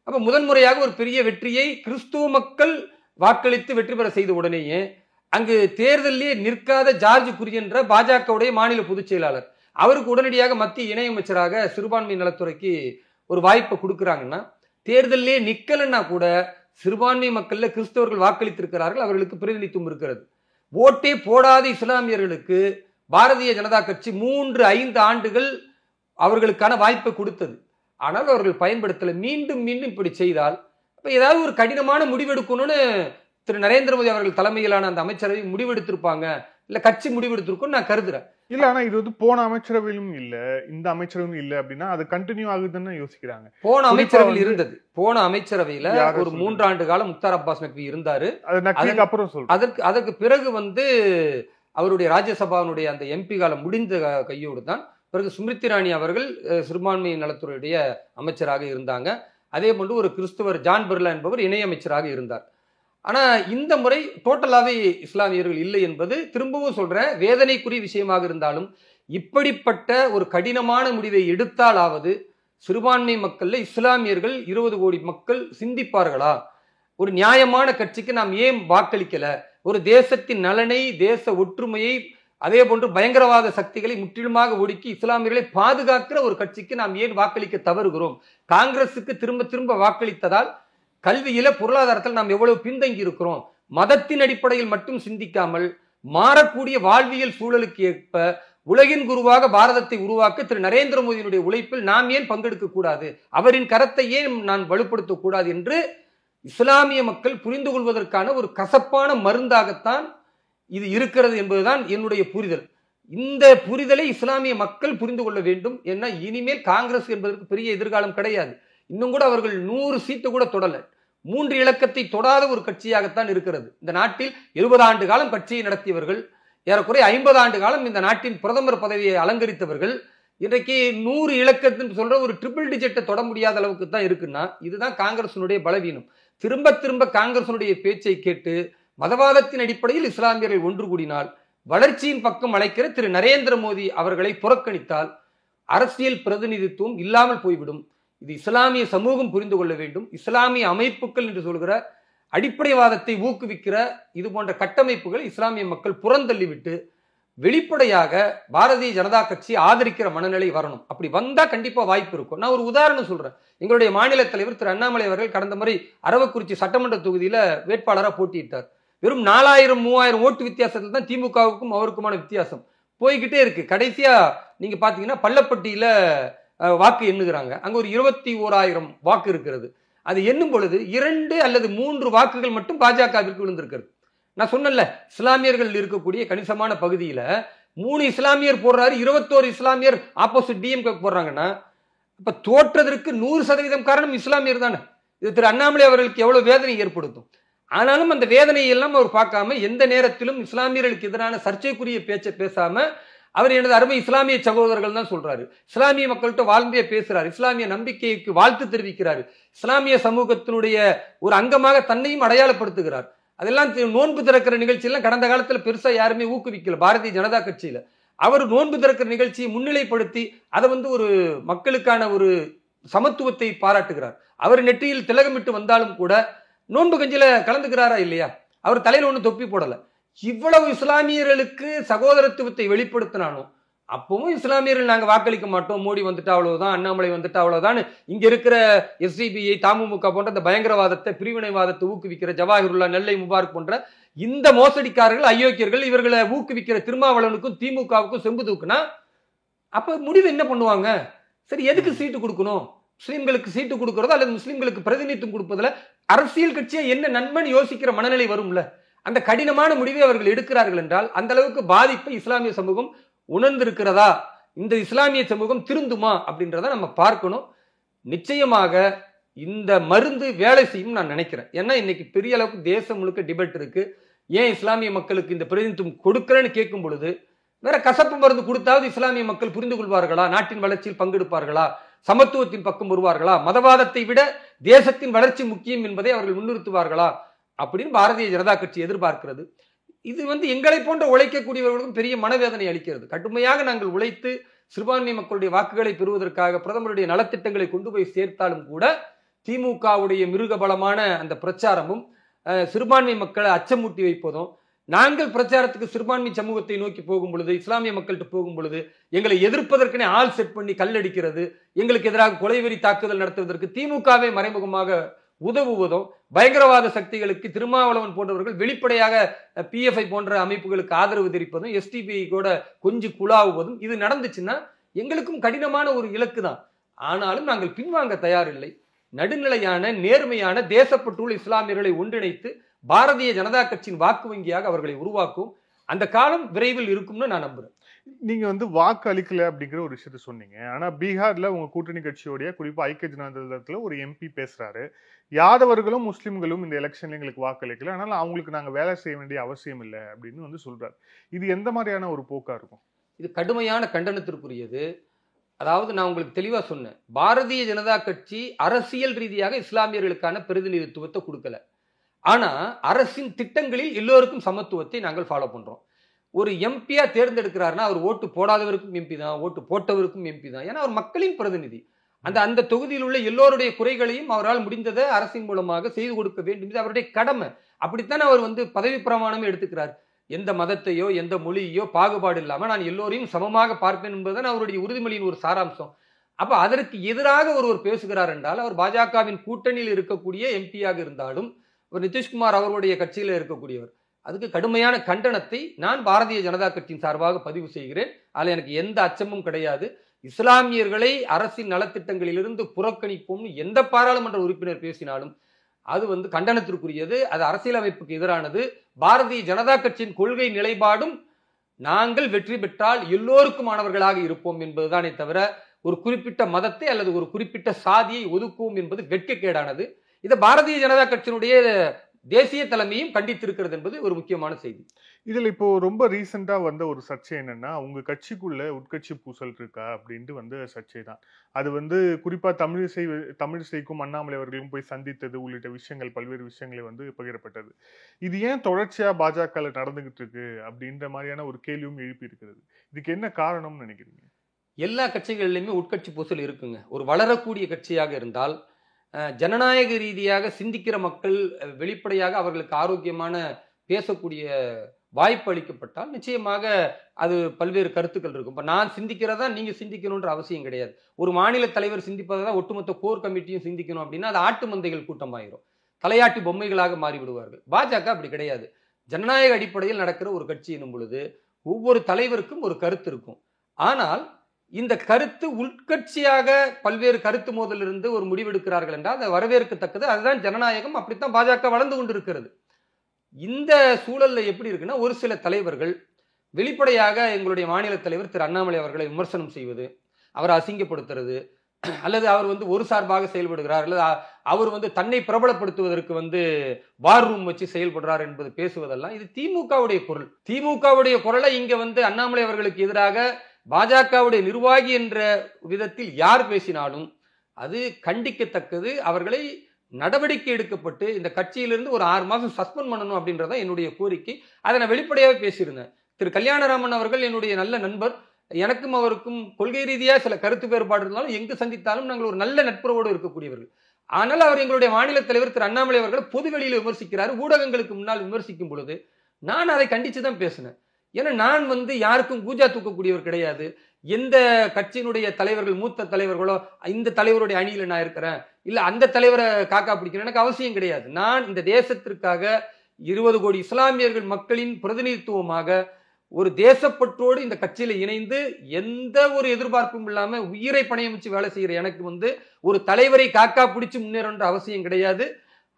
அப்ப முதன்முறையாக ஒரு பெரிய வெற்றியை கிறிஸ்துவ மக்கள் வாக்களித்து வெற்றி பெற செய்த உடனேயே அங்கு தேர்தலிலே நிற்காத ஜார்ஜ் குரியன்ற பாஜகவுடைய மாநில பொதுச் செயலாளர், அவருக்கு உடனடியாக மத்திய இணையமைச்சராக சிறுபான்மை நலத்துறைக்கு ஒரு வாய்ப்பை கொடுக்குறாங்கன்னா, தேர்தலிலே நிக்கலன்னா கூட சிறுபான்மை மக்கள்ல கிறிஸ்தவர்கள் வாக்களித்திருக்கிறார்கள், அவர்களுக்கு பிரதிநிதித்துவம் இருக்கிறது. ஓட்டே போடாத இஸ்லாமியர்களுக்கு பாரதிய ஜனதா கட்சி 3-5 ஆண்டுகள் அவர்களுக்கான வாய்ப்பை கொடுத்தது. ஆனால் அவர்கள் பயன்படுத்தல. மீண்டும் மீண்டும் இப்படி செய்தால் இப்ப ஏதாவது ஒரு கடினமான முடிவெடுக்கணும்னு திரு நரேந்திர மோடி அவர்கள் தலைமையிலான அந்த அமைச்சரவை முடிவெடுத்திருப்பாங்க, இல்ல கட்சி முடிவெடுத்திருக்கும் நான் கருதுறேன். இல்ல, ஆனா இது வந்து போன அமைச்சரவையிலும் இல்ல, இந்த அமைச்சரவையும் இல்ல அப்படின்னா அது கண்டினியூ ஆகுதுன்னு யோசிக்கிறாங்க. போன அமைச்சரவையில் இருந்தது. போன அமைச்சரவையில ஒரு 3 ஆண்டு காலம் முக்தார் அப்பாஸ் நக்வி இருந்தாரு. அதற்கு பிறகு வந்து அவருடைய ராஜ்யசபாவுடைய அந்த எம்பி காலம் முடிந்த கையோடு தான் பிறகு ஸ்மிருதி இரானி அவர்கள் சிறுபான்மை நலத்துறையுடைய அமைச்சராக இருந்தாங்க. அதே போன்று ஒரு கிறிஸ்துவர் ஜான் பிர்லா என்பவர் இணையமைச்சராக இருந்தார். ஆனா இந்த முறை டோட்டலாவே இஸ்லாமியர்கள் இல்லை என்பது, திரும்பவும் சொல்றேன், வேதனைக்குரிய விஷயமாக இருந்தாலும் இப்படிப்பட்ட ஒரு கடினமான முடிவை எடுத்தாலாவது சிறுபான்மை மக்கள்ல இஸ்லாமியர்கள் 20 கோடி மக்கள் சிந்திப்பார்களா? ஒரு நியாயமான கட்சிக்கு நாம் ஏன் வாக்களிக்கல? ஒரு தேசத்தின் நலனை, தேச ஒற்றுமையை, அதே போன்று பயங்கரவாத சக்திகளை முற்றிலுமாக ஒடுக்கி இஸ்லாமியர்களை பாதுகாக்கிற ஒரு கட்சிக்கு நாம் ஏன் வாக்களிக்க தவறுகிறோம்? காங்கிரசுக்கு திரும்ப திரும்ப வாக்களித்ததால் கல்வியில, பொருளாதாரத்தில் நாம் எவ்வளவு பின்தங்கி இருக்கிறோம். மதத்தின் அடிப்படையில் மட்டும் சிந்திக்காமல் மாறக்கூடிய வாழ்வியல் சூழலுக்கு ஏற்ப உலகின் குருவாக பாரதத்தை உருவாக்க திரு நரேந்திர மோடியினுடைய உழைப்பில் நாம் ஏன் பங்கெடுக்க கூடாது? அவரின் கரத்தை ஏன் நான் வலுப்படுத்த கூடாது என்று இஸ்லாமிய மக்கள் புரிந்து கொள்வதற்கான ஒரு கசப்பான மருந்தாகத்தான் இது இருக்கிறது என்பதுதான் என்னுடைய புரிதல். இந்த புரிதலை இஸ்லாமிய மக்கள் புரிந்து கொள்ள வேண்டும். ஏன்னா இனிமேல் காங்கிரஸ் என்பதற்கு பெரிய எதிர்காலம் கிடையாது. இன்னும் கூட அவர்கள் 100 சீட்டு கூட தொடல, 3 இலக்கத்தை தொடாத ஒரு கட்சியாகத்தான் இருக்கிறது. இந்த நாட்டில் 70 ஆண்டு காலம் கட்சியை நடத்தியவர்கள், ஏறக்குறைய 50 ஆண்டு காலம் இந்த நாட்டின் பிரதமர் பதவியை அலங்கரித்தவர்கள், இன்றைக்கு 100 இலக்கத்தின் சொல்ற ஒரு ட்ரிபிள் டிஜிட்டை தொட முடியாத அளவுக்கு தான் இருக்குன்னா, இதுதான் காங்கிரசினுடைய பலவீனம். திரும்ப திரும்ப காங்கிரசினுடைய பேச்சை கேட்டு மதவாதத்தின் அடிப்படையில் இஸ்லாமியர்கள் ஒன்று கூடினால், வளர்ச்சியின் பக்கம் அழைக்கிற திரு நரேந்திர மோடி அவர்களை புறக்கணித்தால் அரசியல் பிரதிநிதித்துவம் இல்லாமல் போய்விடும். இது இஸ்லாமிய சமூகம் புரிந்து கொள்ள வேண்டும். இஸ்லாமிய அமைப்புகள் என்று சொல்கிற அடிப்படைவாதத்தை ஊக்குவிக்கிற இது போன்ற கட்டமைப்புகளை இஸ்லாமிய மக்கள் புறந்தள்ளிவிட்டு வெளிப்படையாக பாரதிய ஜனதா கட்சி ஆதரிக்கிற மனநிலை வரணும். அப்படி வந்தா கண்டிப்பா வாய்ப்பு இருக்கும். நான் ஒரு உதாரணம் சொல்றேன். எங்களுடைய மாநில தலைவர் திரு அண்ணாமலை அவர்கள் கடந்த முறை அரவக்குறிச்சி சட்டமன்ற தொகுதியில வேட்பாளராக போட்டியிட்டார். வெறும் 4000-3000 ஓட்டு வித்தியாசத்தில் தான் திமுகவுக்கும் அவருக்குமான வித்தியாசம் போய்கிட்டே இருக்கு. கடைசியா நீங்க பாத்தீங்கன்னா பள்ளப்பட்டியில வாக்கு எண்ணுகிறாங்க. அங்க ஒரு 21,000 வாக்கு இருக்கிறது. அது எண்ணும் பொழுது 2 அல்லது 3 வாக்குகள் மட்டும் பாஜகவிற்கு விழுந்திருக்கிறது. நான் சொன்னல, இஸ்லாமியர்கள் இருக்கக்கூடிய கணிசமான பகுதியில 3 இஸ்லாமியர் போடுறாரு, 21 இஸ்லாமியர் ஆப்போசிட் டிஎம்கே போடுறாங்கன்னா, இப்ப தோற்றதற்கு 100% காரணம் இஸ்லாமியர் தானே. இது திரு அண்ணாமலை அவர்களுக்கு எவ்வளவு வேதனை ஏற்படுத்தும். ஆனாலும் அந்த வேதனையை எல்லாம் அவர் பார்க்காம, எந்த நேரத்திலும் இஸ்லாமியர்களுக்கு எதிரான சர்ச்சைக்குரிய பேச்சை பேசாம, அவர் எனது அருமை இஸ்லாமிய சகோதரர்கள் தான் சொல்றாரு. இஸ்லாமிய மக்கள்கிட்ட வாழ்ந்தே பேசுறாரு. இஸ்லாமிய நம்பிக்கைக்கு வாழ்த்து தெரிவிக்கிறாரு. இஸ்லாமிய சமூகத்தினுடைய ஒரு அங்கமாக தன்னையும் அடையாளப்படுத்துகிறார். அதெல்லாம் நோன்பு திறக்கிற நிகழ்ச்சியெல்லாம் கடந்த காலத்துல பெருசா யாருமே ஊக்குவிக்கல பாரதிய ஜனதா கட்சியில. அவர் நோன்பு திறக்கிற நிகழ்ச்சியை முன்னிலைப்படுத்தி அதை ஒரு மக்களுக்கான ஒரு சமத்துவத்தை பாராட்டுகிறார். அவர் நெற்றியில் திலகமிட்டு வந்தாலும் கூட நோன்பு கஞ்சில கலந்துக்கிறாரா இல்லையா? அவர் தலையில ஒண்ணு தொப்பி போடல. இவ்வளவு இஸ்லாமியர்களுக்கு சகோதரத்துவத்தை வெளிப்படுத்தினாலும் அப்பவும் இஸ்லாமியர்கள் நாங்க வாக்களிக்க மாட்டோம், மோடி வந்துட்டா அவ்வளவுதான், அண்ணாமலை வந்துட்டா அவ்வளவுதான், இங்க இருக்கிற எஸ்டிபிஐ, தமுமுக போன்ற இந்த பயங்கரவாதத்தை, பிரிவினைவாதத்தை ஊக்குவிக்கிற ஜவாஹிருல்லா, நெல்லை முபாரக் போன்ற இந்த மோசடிக்காரர்கள், அயோக்கியர்கள், இவர்களை ஊக்குவிக்கிற திருமாவளவனுக்கும் திமுகவுக்கும் செம்பு தூக்குனா அப்ப முடிவு என்ன பண்ணுவாங்க? சரி, எதுக்கு சீட்டு கொடுக்கணும்? முஸ்லிம்களுக்கு சீட்டு கொடுக்கறதோ அல்லது முஸ்லிம்களுக்கு பிரதிநிதித்துவம் கொடுப்பதில் அரசியல் கட்சியா என்ன நன்மைன்னு யோசிக்கிற மனநிலை வரும்ல. அந்த கடினமான முடிவை அவர்கள் எடுக்கிறார்கள் என்றால் அந்த அளவுக்கு பாதிப்பை இஸ்லாமிய சமூகம் உணர்ந்திருக்கிறதா, இந்த இஸ்லாமிய சமூகம் திருந்துமா அப்படின்றத நம்ம பார்க்கணும். நிச்சயமாக இந்த மருந்து வேலை செய்யும் நான் நினைக்கிறேன். ஏன்னா இன்னைக்கு பெரிய அளவுக்கு தேசம் முழுக்க டிபேட் இருக்கு. ஏன் இஸ்லாமிய மக்களுக்கு இந்த பிரதிநிதித்துவம் கொடுக்கறேன்னு கேட்கும் பொழுது வேற கசப்பு மருந்து கொடுத்தாவது இஸ்லாமிய மக்கள் புரிந்து கொள்வார்களா? நாட்டின் வளர்ச்சியில் பங்கெடுப்பார்களா? சமத்துவத்தின் பக்கம் வருவார்களா? மதவாதத்தை விட தேசத்தின் வளர்ச்சி முக்கியம் என்பதை அவர்கள் முன்னிறுத்துவார்களா அப்படின்னு பாரதிய ஜனதா கட்சி எதிர்பார்க்கிறது. இது எங்களை போன்ற உழைக்கக்கூடியவர்களுக்கும் பெரிய மனவேதனை அளிக்கிறது. கடுமையாக நாங்கள் உழைத்து சிறுபான்மை மக்களுடைய வாக்குகளை பெறுவதற்காக பிரதமருடைய நலத்திட்டங்களை கொண்டு போய் சேர்த்தாலும் கூட திமுகவுடைய மிருக பலமான அந்த பிரச்சாரமும் சிறுபான்மை மக்களை அச்சமூட்டி வைப்பதும் நாங்கள் பிரச்சாரத்துக்கு சிறுபான்மை சமூகத்தை நோக்கி போகும் பொழுது, இஸ்லாமிய மக்கள்கிட்ட போகும் பொழுது எங்களை எதிர்ப்பதற்கனே ஆள் செட் பண்ணி கல்லடிக்கிறது, எங்களுக்கு எதிராக கொலைவெறி தாக்குதல் நடத்துவதற்கு திமுகவே மறைமுகமாக உதவுவதும், பயங்கரவாத சக்திகளுக்கு திருமாவளவன் போன்றவர்கள் வெளிப்படையாக PFI போன்ற அமைப்புகளுக்கு ஆதரவு தெரிவிப்பதும், STP கூட கொஞ்சம் குழாவுவதும் இது நடந்துச்சுன்னா எங்களுக்கும் கடினமான ஒரு இலக்கு தான். ஆனாலும் நாங்கள் பின்வாங்க தயாரில்லை. நடுநிலையான நேர்மையான தேசப்பற்றுள்ள இஸ்லாமியர்களை ஒன்றிணைத்து பாரதிய ஜனதா கட்சியின் வாக்கு வங்கியாக அவர்களை உருவாக்கும் அந்த காலம் விரைவில் இருக்கும்னு நான் நம்புறேன். நீங்க வந்து வாக்கு அளிக்கல அப்படிங்கிற ஒரு விஷயத்த சொன்னீங்க. ஆனா பீகார்ல உங்க கூட்டணி கட்சியோடைய குறிப்பா ஐக்கிய ஜனதா தளத்துல ஒரு MP பேசுறாரு, யாதவர்களும் முஸ்லிம்களும் இந்த எலெக்ஷன்ல எங்களுக்கு வாக்கு அளிக்கல, அதனால அவங்களுக்கு நாங்க வேலை செய்ய வேண்டிய அவசியம் இல்லை அப்படின்னு வந்து சொல்றாரு. இது எந்த மாதிரியான ஒரு போக்கா இருக்கும்? இது கடுமையான கண்டனத்திற்குரியது. அதாவது நான் உங்களுக்கு தெளிவா சொன்னேன், பாரதிய ஜனதா கட்சி அரசியல் ரீதியாக இஸ்லாமியர்களுக்கான பிரதிநிதித்துவத்தை கொடுக்கல. ஆனா அரசின் திட்டங்களில் எல்லோருக்கும் சமத்துவத்தை நாங்கள் ஃபாலோ பண்றோம். ஒரு எம்பியா தேர்ந்தெடுக்கிறாருன்னா அவர் ஓட்டு போடாதவருக்கும் MP தான், ஓட்டு போட்டவருக்கும் MP தான். ஏன்னா அவர் மக்களின் பிரதிநிதி. அந்த தொகுதியில் உள்ள எல்லோருடைய குறைகளையும் அவரால் முடிந்ததை அரசின் மூலமாக செய்து கொடுக்க வேண்டும், இது அவருடைய கடமை. அப்படித்தான் அவர் வந்து பதவி பிரமாணமே எடுத்துக்கிறார். எந்த மதத்தையோ எந்த மொழியோ பாகுபாடு இல்லாம நான் எல்லோரையும் சமமாக பார்ப்பேன் என்பதுதான் அவருடைய உறுதிமொழியின் ஒரு சாராம்சம். அப்ப அதற்கு எதிராக ஒருவர் பேசுகிறார் என்றால் அவர் பாஜகவின் கூட்டணியில் இருக்கக்கூடிய MP-யாக இருந்தாலும், ஒரு நிதிஷ்குமார் அவருடைய கட்சியில் இருக்கக்கூடியவர், அதுக்கு கடுமையான கண்டனத்தை நான் பாரதிய ஜனதா கட்சியின் சார்பாக பதிவு செய்கிறேன். அதில் எனக்கு எந்த அச்சமும் கிடையாது. இஸ்லாமியர்களை அரசின் நலத்திட்டங்களிலிருந்து புறக்கணிப்போம்னு எந்த பாராளுமன்ற உறுப்பினர் பேசினாலும் அது வந்து கண்டனத்திற்குரியது. அது அரசியலமைப்புக்கு எதிரானது. பாரதிய ஜனதா கட்சியின் கொள்கை நிலைப்பாடும் நாங்கள் வெற்றி பெற்றால் எல்லோருக்குமானவர்களாக இருப்போம் என்பதுதானே தவிர ஒரு குறிப்பிட்ட மதத்தை அல்லது ஒரு குறிப்பிட்ட சாதியை ஒதுக்குவோம் என்பது வெட்கக்கேடானது. இதை பாரதிய ஜனதா கட்சியினுடைய தேசிய தலைமையும் கண்டித்திருக்கிறது என்பது ஒரு முக்கியமான செய்தி. இதுல இப்போ ரொம்ப ரீசெண்டா வந்த ஒரு சர்ச்சை என்னன்னா, உங்க கட்சிக்குள்ள உட்கட்சி பூசல் இருக்கா அப்படின்ட்டு வந்து சர்ச்சை தான். அது வந்து குறிப்பா தமிழிசைக்கும் அண்ணாமலை அவர்களும் போய் சந்தித்தது உள்ளிட்ட விஷயங்கள், பல்வேறு விஷயங்களை வந்து பகிரப்பட்டது. இது ஏன் தொடர்ச்சியா பாஜக நடந்துகிட்டு இருக்கு அப்படின்ற மாதிரியான ஒரு கேள்வியும் எழுப்பி இருக்கிறது. இதுக்கு என்ன காரணம்னு நினைக்கிறீங்க? எல்லா கட்சிகளிலுமே உட்கட்சி பூசல் இருக்குங்க. ஒரு வளரக்கூடிய கட்சியாக இருந்தால், ஜனநாயக ரீதியாக சிந்திக்கிற மக்கள் வெளிப்படையாக அவர்களுக்கு ஆரோக்கியமான பேசக்கூடிய வாய்ப்பு அளிக்கப்பட்டால் நிச்சயமாக அது பல்வேறு கருத்துக்கள் இருக்கும். இப்போ நான் சிந்திக்கிறதா நீங்க சிந்திக்கணும்ன்ற அவசியம் கிடையாது. ஒரு மாநில தலைவர் சிந்திப்பதை தான் ஒட்டுமொத்த கோர் கமிட்டியும் சிந்திக்கணும் அப்படின்னா அது ஆட்டு மந்தைகள் கூட்டமாயிரும், தலையாட்டி பொம்மைகளாக மாறிவிடுவார்கள். பாஜக அப்படி கிடையாது. ஜனநாயக அடிப்படையில் நடக்கிற ஒரு கட்சி எனும் பொழுது ஒவ்வொரு தலைவருக்கும் ஒரு கருத்து இருக்கும். ஆனால் இந்த கருத்து உட்கட்சியாக பல்வேறு கருத்து மோதலிருந்து ஒரு முடிவெடுக்கிறார்கள் என்றால் அதை வரவேற்கத்தக்கது. அதுதான் ஜனநாயகம். அப்படித்தான் பாஜக வளர்ந்து கொண்டிருக்கிறது. இந்த சூழல்ல எப்படி இருக்குன்னா, ஒரு சில தலைவர்கள் வெளிப்படையாக எங்களுடைய மாநில தலைவர் திரு அண்ணாமலை அவர்களை விமர்சனம் செய்வது, அவரை அசிங்கப்படுத்துறது, அல்லது அவர் வந்து ஒரு சார்பாக செயல்படுகிறார், அல்லது அவர் வந்து தன்னை பிரபலப்படுத்துவதற்கு வார் ரூம் வச்சு செயல்படுறார் என்பது பேசுவதெல்லாம் இது திமுகவுடைய குரல். திமுகவுடைய குரலை இங்க அண்ணாமலை அவர்களுக்கு எதிராக பாஜகவுடைய நிர்வாகி என்ற விதத்தில் யார் பேசினாலும் அது கண்டிக்கத்தக்கது. அவர்களை நடவடிக்கை எடுக்கப்பட்டு இந்த கட்சியிலிருந்து ஒரு 6 மாதம் சஸ்பெண்ட் பண்ணணும் அப்படின்றத என்னுடைய கோரிக்கை. அதை நான் வெளிப்படையாக பேசியிருந்தேன். திரு கல்யாணராமன் அவர்கள் என்னுடைய நல்ல நண்பர். எனக்கும் அவருக்கும் கொள்கை ரீதியாக சில கருத்து வேறுபாடு இருந்தாலும் எங்கு சந்தித்தாலும் நாங்கள் ஒரு நல்ல நட்புறவோடு இருக்கக்கூடியவர்கள். ஆனால் அவர் எங்களுடைய மாநில தலைவர் திரு அண்ணாமலை அவர்கள் பொது வெளியில் விமர்சிக்கிறார். ஊடகங்களுக்கு முன்னால் விமர்சிக்கும் பொழுது நான் அதை கண்டித்து தான் பேசினேன். ஏன்னா நான் யாருக்கும் பூஜா தூக்கக்கூடியவர் கிடையாது. எந்த கட்சியினுடைய தலைவர்கள், மூத்த தலைவர்களோ இந்த தலைவருடைய அணியில் நான் இருக்கிறேன், இல்ல அந்த தலைவரை காக்கா பிடிக்கணும் எனக்கு அவசியம் கிடையாது. நான் இந்த தேசத்திற்காக 20 கோடி இஸ்லாமியர்கள் மக்களின் பிரதிநிதித்துவமாக ஒரு தேசப்பற்றோடு இந்த கட்சியில இணைந்து எந்த ஒரு எதிர்பார்ப்பும் இல்லாம உயிரை பணையம் வச்சு வேலை செய்யற எனக்கு ஒரு தலைவரை காக்கா பிடிச்சு முன்னேறன்ற அவசியம் கிடையாது.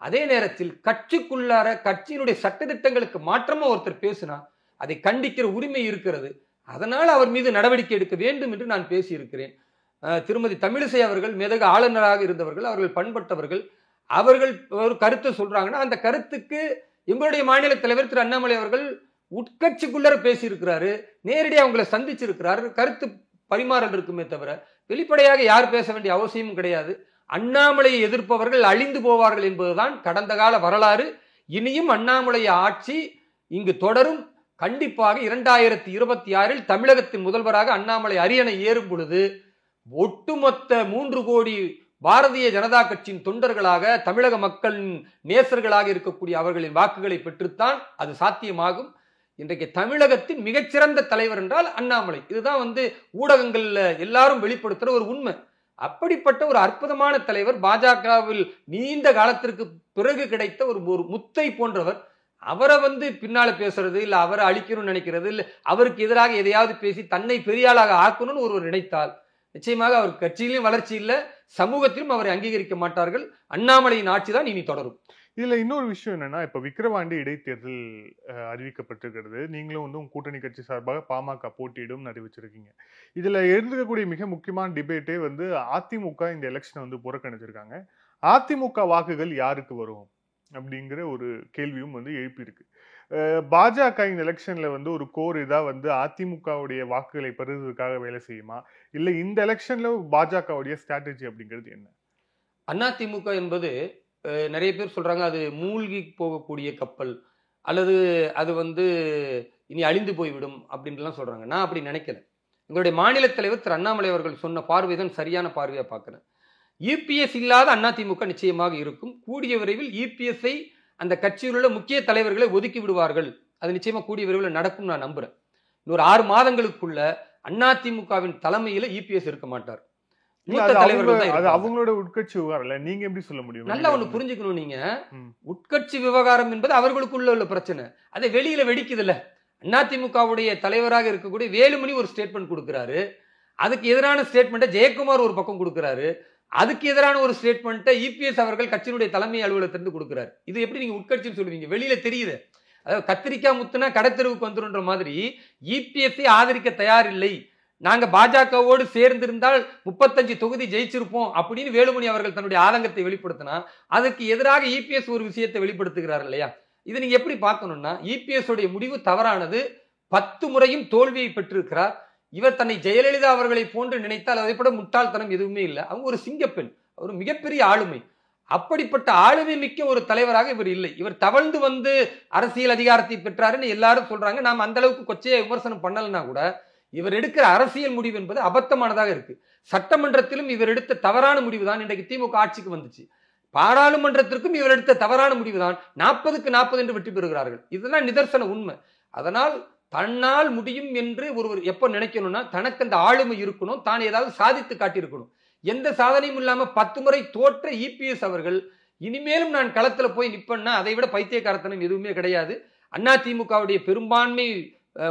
அதே நேரத்தில் கட்சிக்குள்ளார கட்சியினுடைய சட்டதிட்டங்களுக்கு மாற்றமா ஒருத்தர் பேசினா அதை கண்டிக்கிற உரிமை இருக்கிறது. அதனால் அவர் மீது நடவடிக்கை எடுக்க வேண்டும் என்று நான் பேசியிருக்கிறேன். திருமதி தமிழிசை அவர்கள் மேதகு ஆளுநராக இருந்தவர்கள், அவர்கள் பண்பட்டவர்கள். அவர்கள் ஒரு கருத்தை சொல்றாங்கன்னா அந்த கருத்துக்கு எங்களுடைய மாநில தலைவர் திரு அண்ணாமலை அவர்கள் உட்கட்சிக்குள்ளர பேசியிருக்கிறாரு, நேரடியாக அவங்களை சந்திச்சிருக்கிறாரு. கருத்து பரிமாறல் இருக்குமே தவிர வெளிப்படையாக யார் பேச வேண்டிய அவசியமும் கிடையாது. அண்ணாமலையை எதிர்ப்பவர்கள் அழிந்து போவார்கள் என்பதுதான் கடந்த கால வரலாறு. இனியும் அண்ணாமலை ஆட்சி இங்கு தொடரும். கண்டிப்பாக 2026 தமிழகத்தின் முதல்வராக அண்ணாமலை அரியணை ஏறும் பொழுது ஒட்டுமொத்த 3 கோடி பாரதிய ஜனதா கட்சியின் தொண்டர்களாக தமிழக மக்களின் நேசர்களாக இருக்கக்கூடிய அவர்களின் வாக்குகளை பெற்றுத்தான் அது சாத்தியமாகும். இன்றைக்கு தமிழகத்தின் மிகச்சிறந்த தலைவர் என்றால் அண்ணாமலை. இதுதான் ஊடகங்கள்ல எல்லாரும் வெளிப்படுத்துற ஒரு உண்மை. அப்படிப்பட்ட ஒரு அற்புதமான தலைவர், பாஜகவில் நீண்ட காலத்திற்கு பிறகு கிடைத்த ஒரு முத்தை போன்றவர். அவரை பின்னால பேசுறது, இல்ல அவரை அழிக்கணும்னு நினைக்கிறது, இல்ல அவருக்கு எதிராக எதையாவது பேசி தன்னை பெரியாளாக ஆக்கணும்னு ஒருவர் நினைத்தால் நிச்சயமாக அவர் கட்சியிலும் வளர்ச்சி இல்லை, சமூகத்திலும் அவரை அங்கீகரிக்க மாட்டார்கள். அண்ணாமலையின் ஆட்சி தான் இனி தொடரும். இதுல இன்னொரு விஷயம் என்னன்னா, இப்ப விக்கிரவாண்டி இடைத்தேர்தல் அறிவிக்கப்பட்டிருக்கிறது. நீங்களும் உங்க கூட்டணி கட்சி சார்பாக பாமக போட்டியிடும் அறிவிச்சிருக்கீங்க. இதுல எழுந்துக்கக்கூடிய மிக முக்கியமான டிபேட்டே அதிமுக இந்த எலெக்ஷனை புறக்கணிச்சிருக்காங்க. அதிமுக வாக்குகள் யாருக்கு வரும் அப்படிங்கிற ஒரு கேள்வியும் எழுப்பியிருக்கு. பாஜக இந்த எலெக்ஷன்ல ஒரு கோர் இதா அதிமுகவுடைய வாக்குகளை பெறுவதற்காக வேலை செய்யுமா, இல்ல இந்த எலெக்ஷன்ல பாஜகவுடைய ஸ்ட்ராட்டஜி அப்படிங்கிறது என்ன? அதிமுக என்பது நிறைய பேர் சொல்றாங்க அது மூழ்கி போகக்கூடிய கப்பல், அல்லது அது இனி அழிந்து போய்விடும் அப்படின்லாம் சொல்றாங்க. நான் அப்படி நினைக்கல. எங்களுடைய மாநில தலைவர் திரு அண்ணாமலை அவர்கள் சொன்ன பார்வைதான் சரியான பார்வையா பார்க்கிறேன். இபிஎஸ் இல்லாத அதிமுக நிச்சயமாக இருக்கும். கூடிய விரைவில் இபிஎஸ்ஐ அந்த கட்சியில் உள்ள முக்கிய தலைவர்களை ஒதுக்கி விடுவார்கள். அது நிச்சயமா கூடிய விரைவில் நடக்கும் நான் நம்புறேன். இன்னொரு 6 மாதங்களுக்குள்ள அதிமுகவின் தலைமையில இபிஎஸ் இருக்க மாட்டார். அவங்களோட உட்கட்சி விவகாரம் நீங்க எப்படி சொல்ல முடியும்? நல்லா ஒண்ணு புரிஞ்சுக்கணும். நீங்க உட்கட்சி விவகாரம் என்பது அவர்களுக்குள்ள உள்ள பிரச்சனை. அதை வெளியில வெடிக்குது இல்ல. அதிமுகவுடைய தலைவராக இருக்கக்கூடிய வேலுமணி ஒரு ஸ்டேட்மெண்ட் கொடுக்கிறாரு. அதுக்கு எதிரான ஸ்டேட்மெண்ட்டை ஜெயக்குமார் ஒரு பக்கம் கொடுக்கிறாரு. அதுக்கு எதிரான ஒரு ஸ்டேட்மெண்ட்டை இபிஎஸ் அவர்கள் கட்சியினுடைய தலைமை அலுவலகத்திலிருந்து கொடுக்கிறார். இது எப்படி நீங்க உட்கட்சின்னு சொல்லுவீங்க? வெளியில தெரியுது. அதாவது கத்திரிக்காய் முத்துனா கடத்தெருவுக்கு வந்துருன்ற மாதிரி இபிஎஸ்ஐ ஆதரிக்க தயார் இல்லை, நாங்க பாஜகவோடு சேர்ந்திருந்தால் 35 தொகுதி ஜெயிச்சிருப்போம் அப்படின்னு வேலுமணி அவர்கள் தன்னுடைய ஆதங்கத்தை வெளிப்படுத்தினா அதுக்கு எதிராக இபிஎஸ் ஒரு விஷயத்தை வெளிப்படுத்துகிறார் இல்லையா? இதை நீங்க எப்படி பார்க்கணும்னா, இபிஎஸ் உடைய முடிவு தவறானது. 10 முறையும் தோல்வியை பெற்றிருக்கிறார். இவர் தன்னை ஜெயலலிதா அவர்களை போன்று நினைத்தால் அதை விட முட்டாள்தனம் எதுவுமே இல்லை. அவங்க ஒரு சிங்கப்பெண், ஒரு மிகப்பெரிய ஆளுமை. அப்படிப்பட்ட ஆளுமை மிக்க ஒரு தலைவராக இவர் இல்லை. இவர் தவழ்ந்து அரசியல் அதிகாரத்தை பெற்றாருன்னு எல்லாரும் சொல்றாங்க. நாம் அந்த அளவுக்கு கொச்சையை விமர்சனம் பண்ணலன்னா கூட இவர் எடுக்கிற அரசியல் முடிவு என்பது அபத்தமானதாக இருக்கு. சட்டமன்றத்திலும் இவர் எடுத்த தவறான முடிவு தான் இன்றைக்கு திமுக ஆட்சிக்கு வந்துச்சு. பாராளுமன்றத்திற்கும் இவர் எடுத்த தவறான முடிவு தான் 40க்கு 40 என்று வெற்றி பெறுகிறார்கள். இதுதான் நிதர்சன உண்மை. அதனால் தன்னால் முடியும் என்று ஒருவர் எப்ப நினைக்கணும்னா, தனக்கு அந்த ஆளுமை இருக்கணும், தான் ஏதாவது சாதித்து காட்டியிருக்கணும். எந்த சாதனையும் இல்லாம 10 முறை தோற்ற இபிஎஸ் அவர்கள் இனிமேலும் நான் களத்துல போய் நிப்பேன்னா அதை விட பைத்தியக்காரத்தனம் எதுவுமே கிடையாது. அதிமுகவுடைய பெரும்பான்மை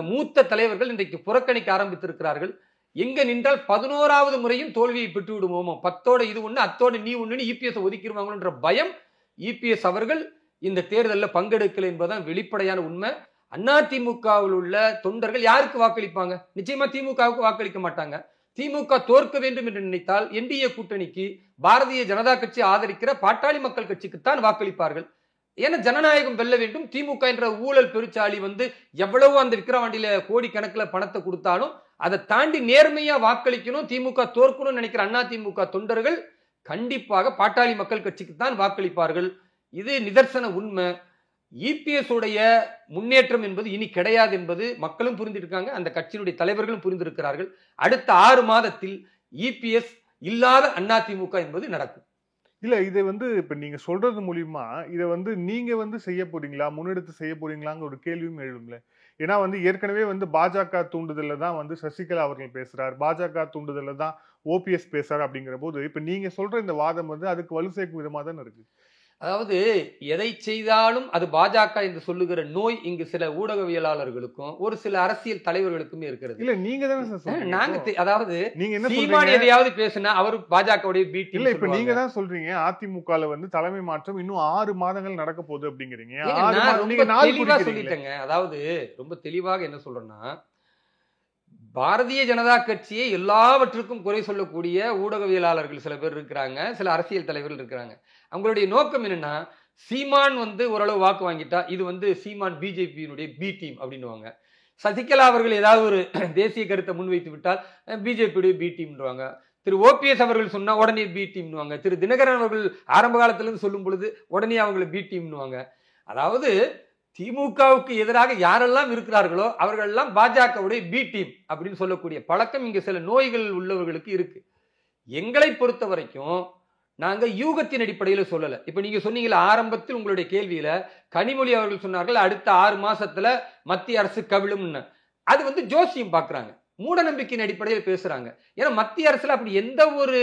மூத்த தலைவர்கள் இன்றைக்கு புறக்கணிக்க ஆரம்பித்திருக்கிறார்கள். எங்க நின்றால் 11வது முறையும் தோல்வியை பெற்று விடுவோமோ, 10ஓட இது ஒண்ணு அத்தோட நீ ஒண்ணுன்னு இபிஎஸ் ஒதுக்கிடுவாங்கன்ற பயம் இபிஎஸ் அவர்கள் இந்த தேர்தலில் பங்கெடுக்கல என்பதுதான் வெளிப்படையான உண்மை. அதிமுகவில் உள்ள தொண்டர்கள் யாருக்கு வாக்களிப்பாங்க? நிச்சயமா திமுகவுக்கு வாக்களிக்க மாட்டாங்க. திமுக தோற்க வேண்டும் என்று நினைத்தால் என்டிஏ கூட்டணிக்கு பாரதிய ஜனதா கட்சி ஆதரிக்கிற பாட்டாளி மக்கள் கட்சிக்குத்தான் வாக்களிப்பார்கள். ஏன்னா ஜனநாயகம் வெல்ல வேண்டும். திமுக என்ற ஊழல் பெருச்சாளி எவ்வளவு அந்த விக்கிரவாண்டியில கோடிக்கணக்கில் பணத்தை கொடுத்தாலும் அதை தாண்டி நேர்மையா வாக்களிக்கணும், திமுக தோற்கணும்னு நினைக்கிற அதிமுக தொண்டர்கள் கண்டிப்பாக பாட்டாளி மக்கள் கட்சிக்கு தான் வாக்களிப்பார்கள். இது நிதர்சன உண்மை. இபிஎஸ் உடைய முன்னேற்றம் என்பது இனி கிடையாது என்பது மக்களும் புரிந்திருக்காங்க, அந்த கட்சியினுடைய தலைவர்களும் புரிந்திருக்கிறார்கள். அடுத்த 6 மாதத்தில் இபிஎஸ் இல்லாத அதிமுக என்பது நடக்கும். இல்ல இதை இப்ப நீங்க சொல்றது மூலியமா இதை நீங்க செய்ய போறீங்களா, முன்னெடுத்து செய்ய போறீங்களாங்கிற ஒரு கேள்வியும் எழுதும்ல. ஏன்னா ஏற்கனவே பாஜக தூண்டுதல்ல தான் சசிகலா அவர்கள் பேசுறார், பாஜக தூண்டுதல்ல தான் ஓபிஎஸ் பேசுறாரு. அப்படிங்கிற போது இப்ப நீங்க சொல்ற இந்த வாதம் அதுக்கு வலு சேர்க்கும் விதமா தானே இருக்கு. அதாவது எதை செய்தாலும் அது பாஜக என்று சொல்லுகிற நோய் இங்கு சில ஊடகவியலாளர்களுக்கும் ஒரு சில அரசியல் தலைவர்களுக்குமே இருக்கிறது. இல்ல நீங்க தானே நாங்க அதாவது நீங்க என்ன சொல்றீங்க, எதையாவது பேசினா அவர் பாஜகவுடைய பி டீம். இல்ல இப்ப நீங்க தான் சொல்றீங்க அதிமுகல தலைமை மாற்றம் இன்னும் 6 மாதங்கள் நடக்க போகுது அப்படிங்கிறீங்க. சொல்லிட்டேங்க. அதாவது ரொம்ப தெளிவாக என்ன சொல்றேன்னா, பாரதிய ஜனதா கட்சியை எல்லாவற்றுக்கும் குறை சொல்லக்கூடிய ஊடகவியலாளர்கள் சில பேர் இருக்கிறாங்க, சில அரசியல் தலைவர்கள் இருக்கிறாங்க. அவங்களுடைய நோக்கம் என்னன்னா, சீமான் ஓரளவு வாக்கு வாங்கிட்டா இது சீமான் பிஜேபியினுடைய பி டீம் அப்படின்னுவாங்க. சசிகலா அவர்கள் ஏதாவது ஒரு தேசிய கருத்தை முன்வைத்து விட்டால் பிஜேபியுடைய பி டீம்னுவாங்க. திரு ஓபிஎஸ் அவர்கள் சொன்னா உடனே பி டீம்னுவாங்க. திரு தினகரன் அவர்கள் ஆரம்ப காலத்திலிருந்து சொல்லும் பொழுது உடனே அவங்களை பி டீம்னுவாங்க. அதாவது திமுகவுக்கு எதிராக யாரெல்லாம் இருக்கிறார்களோ அவர்கள் எல்லாம் பாஜகவுடைய பி டீம் அப்படின்னு சொல்லக்கூடிய பழக்கம் இங்க சில நோய்கள் உள்ளவர்களுக்கு இருக்கு. எங்களை பொறுத்த வரைக்கும் நாங்க யூகத்தின் அடிப்படையில் சொல்லல. இப்ப நீங்க சொன்னீங்களா ஆரம்பத்தில் உங்களுடைய கேள்வியில கனிமொழி அவர்கள் சொன்னார்கள் அடுத்த 6 மாசத்துல மத்திய அரசு கவிழும்னு. அது வந்து ஜோசியம் பாக்குறாங்க, மூட நம்பிக்கையின் அடிப்படையில் பேசுறாங்க. ஏன்னா மத்திய அரசுல அப்படி எந்த ஒரு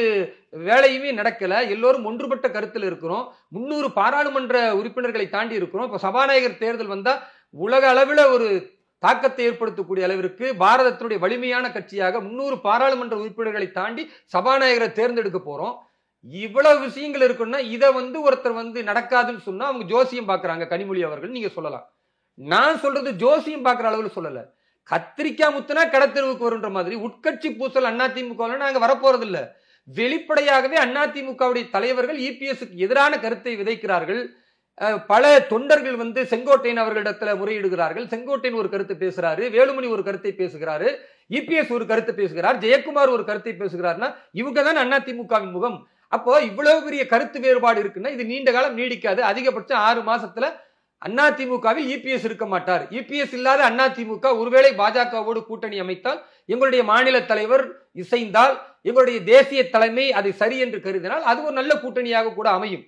வேலையுமே நடக்கல. எல்லோரும் ஒன்றுபட்ட கருத்தில் இருக்கிறோம். 300 பாராளுமன்ற உறுப்பினர்களை தாண்டி இருக்கிறோம். இப்ப சபாநாயகர் தேர்தல் வந்தா உலக அளவில் ஒரு தாக்கத்தை ஏற்படுத்தக்கூடிய அளவிற்கு பாரதத்தினுடைய வலிமையான கட்சியாக 300 பாராளுமன்ற உறுப்பினர்களை தாண்டி சபாநாயகரை தேர்ந்தெடுக்க போறோம். இவ்வளவு விஷயங்கள் இருக்குன்னா இதை வந்து ஒருத்தர் வந்து நடக்காதுன்னு சொன்னா அவங்க ஜோசியம் பாக்குறாங்க. கனிமொழி அவர்கள் நீங்க சொல்லலாம். நான் சொல்றது ஜோசியம் பாக்குற அளவில் சொல்லல. கத்திரிக்காய் முத்துனா கடத்தெருவுக்கு வருன்ற மாதிரி உட்கட்சி பூசல் அதிமுக நாங்க வரப்போறது இல்ல. வெளிப்படையாகவே அதிமுகவுடைய தலைவர்கள் இபிஎஸ்க்கு எதிரான கருத்தை விதைக்கிறார்கள். பல தொண்டர்கள் வந்து செங்கோட்டையன் அவர்களிடத்துல முறையிடுகிறார்கள். செங்கோட்டையன் ஒரு கருத்து பேசுறாரு, வேலுமணி ஒரு கருத்தை பேசுகிறாரு, இபிஎஸ் ஒரு கருத்து பேசுகிறார், ஜெயக்குமார் ஒரு கருத்தை பேசுகிறார்னா இவங்க தான் அதிமுகவின் முகம். அப்போ இவ்வளவு பெரிய கருத்து வேறுபாடு இருக்குன்னா இது நீண்ட காலம் நீடிக்காது. அதிகபட்சம் 6 மாசத்துல அதிமுகவில் இபிஎஸ் இருக்க மாட்டார். இபிஎஸ் இல்லாத அதிமுக ஒருவேளை பாஜகவோடு கூட்டணி அமைத்தால், எங்களுடைய மாநில தலைவர் இசைந்தால், எங்களுடைய தேசிய தலைமை அதை சரி என்று கருதினால் அது ஒரு நல்ல கூட்டணியாக கூட அமையும்.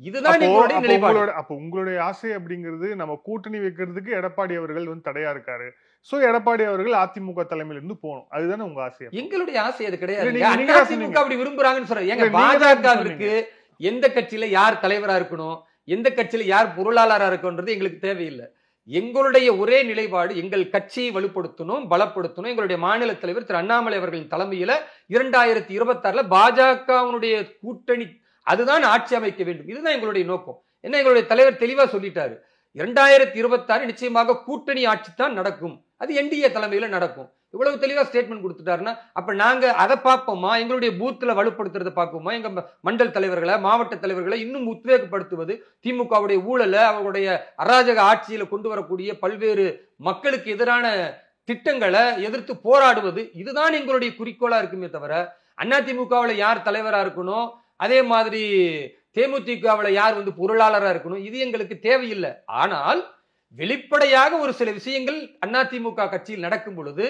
இதுதான் எங்களுடைய நிலைப்பாடு. அப்ப உங்களுடைய ஆசை அப்படிங்கிறது நம்ம கூட்டணி வைக்கிறதுக்கு எடப்பாடி அவர்கள் வந்து தடையா இருக்காரு. சோ எடப்பாடி அவர்கள் அதிமுக தலைமையில இருந்து போகணும், அதுதானே உங்க ஆசை? எங்களுடைய ஆசை அது கிடையாது. அதிமுக அப்படி விரும்புறாங்கன்னு சொல்றாங்க. எங்க பாஜகவிற்கு எந்த கட்சியில யார் தலைவரா இருக்கணும், எந்த கட்சியில யார் பொருளாளரா இருக்கணும்ன்றது எங்களுக்கு தேவையில்லை. எங்களுடைய ஒரே நிலைப்பாடு எங்கள் கட்சியை வலுப்படுத்தணும், பலப்படுத்தணும். எங்களுடைய மாநில தலைவர் திரு அண்ணாமலை அவர்களின் தலைமையில 2026 பாஜகவினுடைய கூட்டணி அதுதான் ஆட்சி அமைக்க வேண்டும். இதுதான் எங்களுடைய நோக்கம். என்ன எங்களுடைய தலைவர் தெளிவா சொல்லிட்டாரு, 2026 நிச்சயமாக கூட்டணி ஆட்சி தான் நடக்கும், அது என்டிஏ தலைமையில நடக்கும். இவ்வளவு தெளிவா ஸ்டேட்மெண்ட் கொடுத்துட்டாருன்னா அப்ப நாங்க அதை பார்ப்போமா? எங்களுடைய பூத்துல வலுப்படுத்துறதை பார்ப்போமா? எங்க மண்டல் தலைவர்களை, மாவட்ட தலைவர்களை இன்னும் உத்வேகப்படுத்துவது, திமுகவுடைய ஊழலை, அவருடைய அராஜக ஆட்சியில கொண்டு வரக்கூடிய பல்வேறு மக்களுக்கு எதிரான திட்டங்களை எதிர்த்து போராடுவது, இதுதான் எங்களுடைய குறிக்கோளா இருக்குமே தவிர அதிமுகவில் யார் தலைவரா இருக்கணும், அதே மாதிரி தேமுதிகவில் யார் வந்து பொருளாளராக இருக்கணும், இது எங்களுக்கு தேவையில்லை. ஆனால் வெளிப்படையாக ஒரு சில விஷயங்கள் அதிமுக கட்சியில் நடக்கும் பொழுது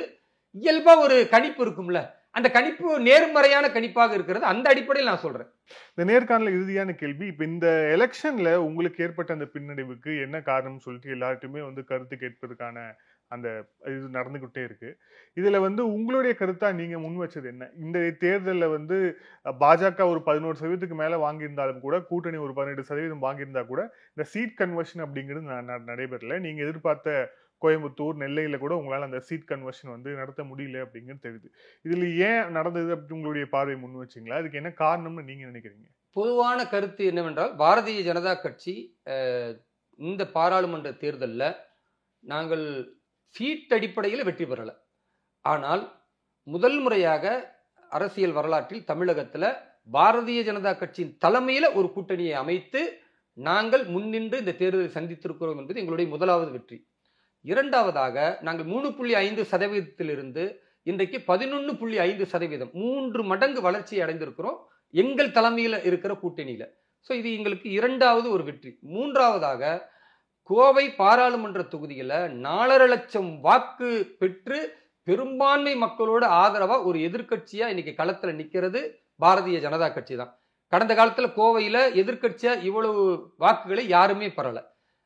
இயல்பா ஒரு கணிப்பு இருக்கும்ல, அந்த கணிப்பு நேர்மறையான கணிப்பாக இருக்கிறது. அந்த அடிப்படையில் நான் சொல்றேன். இந்த நேர்காணல இறுதியான கேள்வி, இப்ப இந்த எலெக்ஷன்ல உங்களுக்கு ஏற்பட்ட அந்த பின்னடைவுக்கு என்ன காரணம் சொல்லிட்டு எல்லார்ட்டுமே வந்து கருத்து கேட்பதற்கான அந்த இது நடந்துகிட்டே இருக்கு. இதுல வந்து உங்களுடைய கருத்தா நீங்க முன் வச்சது என்ன? இந்த தேர்தலில் வந்து பாஜக ஒரு 11% மேல வாங்கியிருந்தாலும் கூட, கூட்டணி ஒரு 18% வாங்கியிருந்தா கூட இந்த சீட் கன்வர்ஷன் அப்படிங்கிறது நடைபெறல. நீங்க எதிர்பார்த்த கோயம்புத்தூர், நெல்லையில கூட உங்களால அந்த சீட் கன்வர்ஷன் வந்து நடத்த முடியல அப்படிங்கிறது தெரியுது. இதுல ஏன் நடந்தது அப்படி உங்களுடைய பார்வை முன் வச்சிங்களா? அதுக்கு என்ன காரணம்னு நீங்க நினைக்கிறீங்க? பொதுவான கருத்து என்னவென்றால், பாரதிய ஜனதா கட்சி இந்த பாராளுமன்ற தேர்தலில் நாங்கள் சீட் அடிப்படையில் வெற்றி பெறல. ஆனால் முதல் முறையாக அரசியல் வரலாற்றில் தமிழகத்தில் பாரதிய ஜனதா கட்சியின் தலைமையில் ஒரு கூட்டணியை அமைத்து நாங்கள் முன்னின்று இந்த தேர்தலை சந்தித்திருக்கிறோம் என்பது எங்களுடைய முதலாவது வெற்றி. இரண்டாவதாக நாங்கள் 3.5% இன்றைக்கு 11.5%, 3 மடங்கு வளர்ச்சியை அடைந்திருக்கிறோம் எங்கள் தலைமையில் இருக்கிற கூட்டணியில. ஸோ இது எங்களுக்கு இரண்டாவது ஒரு வெற்றி. மூன்றாவதாக கோவை பாராளுமன்ற தொகுதியில 4.5 லட்சம் வாக்கு பெற்று பெரும்பான்மை மக்களோட ஆதரவா ஒரு எதிர்கட்சியா இன்னைக்கு களத்துல நிக்கிறது பாரதிய ஜனதா கட்சி தான். கடந்த காலத்துல கோவையில எதிர்கட்சியா இவ்வளவு வாக்குகளை யாருமே பெறல.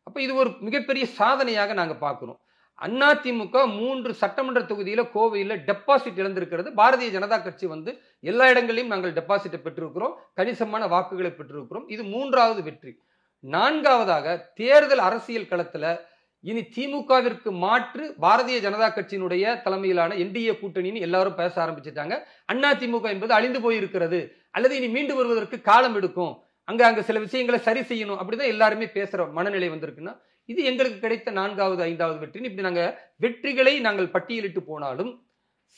அப்ப இது ஒரு மிகப்பெரிய சாதனையாக நாங்க பார்க்கிறோம். அதிமுக 3 சட்டமன்ற தொகுதியில கோவையில டெபாசிட் இழந்திருக்கிறது. பாரதிய ஜனதா கட்சி வந்து எல்லா இடங்களிலும் நாங்கள் டெபாசிட்டை பெற்றிருக்கிறோம், கணிசமான வாக்குகளை பெற்றிருக்கிறோம். இது மூன்றாவது வெற்றி. நான்காவதாக தேர்தல் அரசியல் களத்துல இனி திமுகவிற்கு மாற்று பாரதிய ஜனதா கட்சியினுடைய தலைமையிலான என்டிஏ கூட்டணின்னு எல்லாரும் பேச ஆரம்பிச்சுட்டாங்க. அதிமுக என்பது அழிந்து போயிருக்கிறது, அல்லது இனி மீண்டு வருவதற்கு காலம் எடுக்கும், அங்க சில விஷயங்களை சரி செய்யணும், அப்படிதான் எல்லாருமே பேசுற மனநிலை வந்திருக்குன்னா இது எங்களுக்கு கிடைத்த 4வது 5வது வெற்றி. இப்படி நாங்க வெற்றிகளை நாங்கள் பட்டியலிட்டு போனாலும்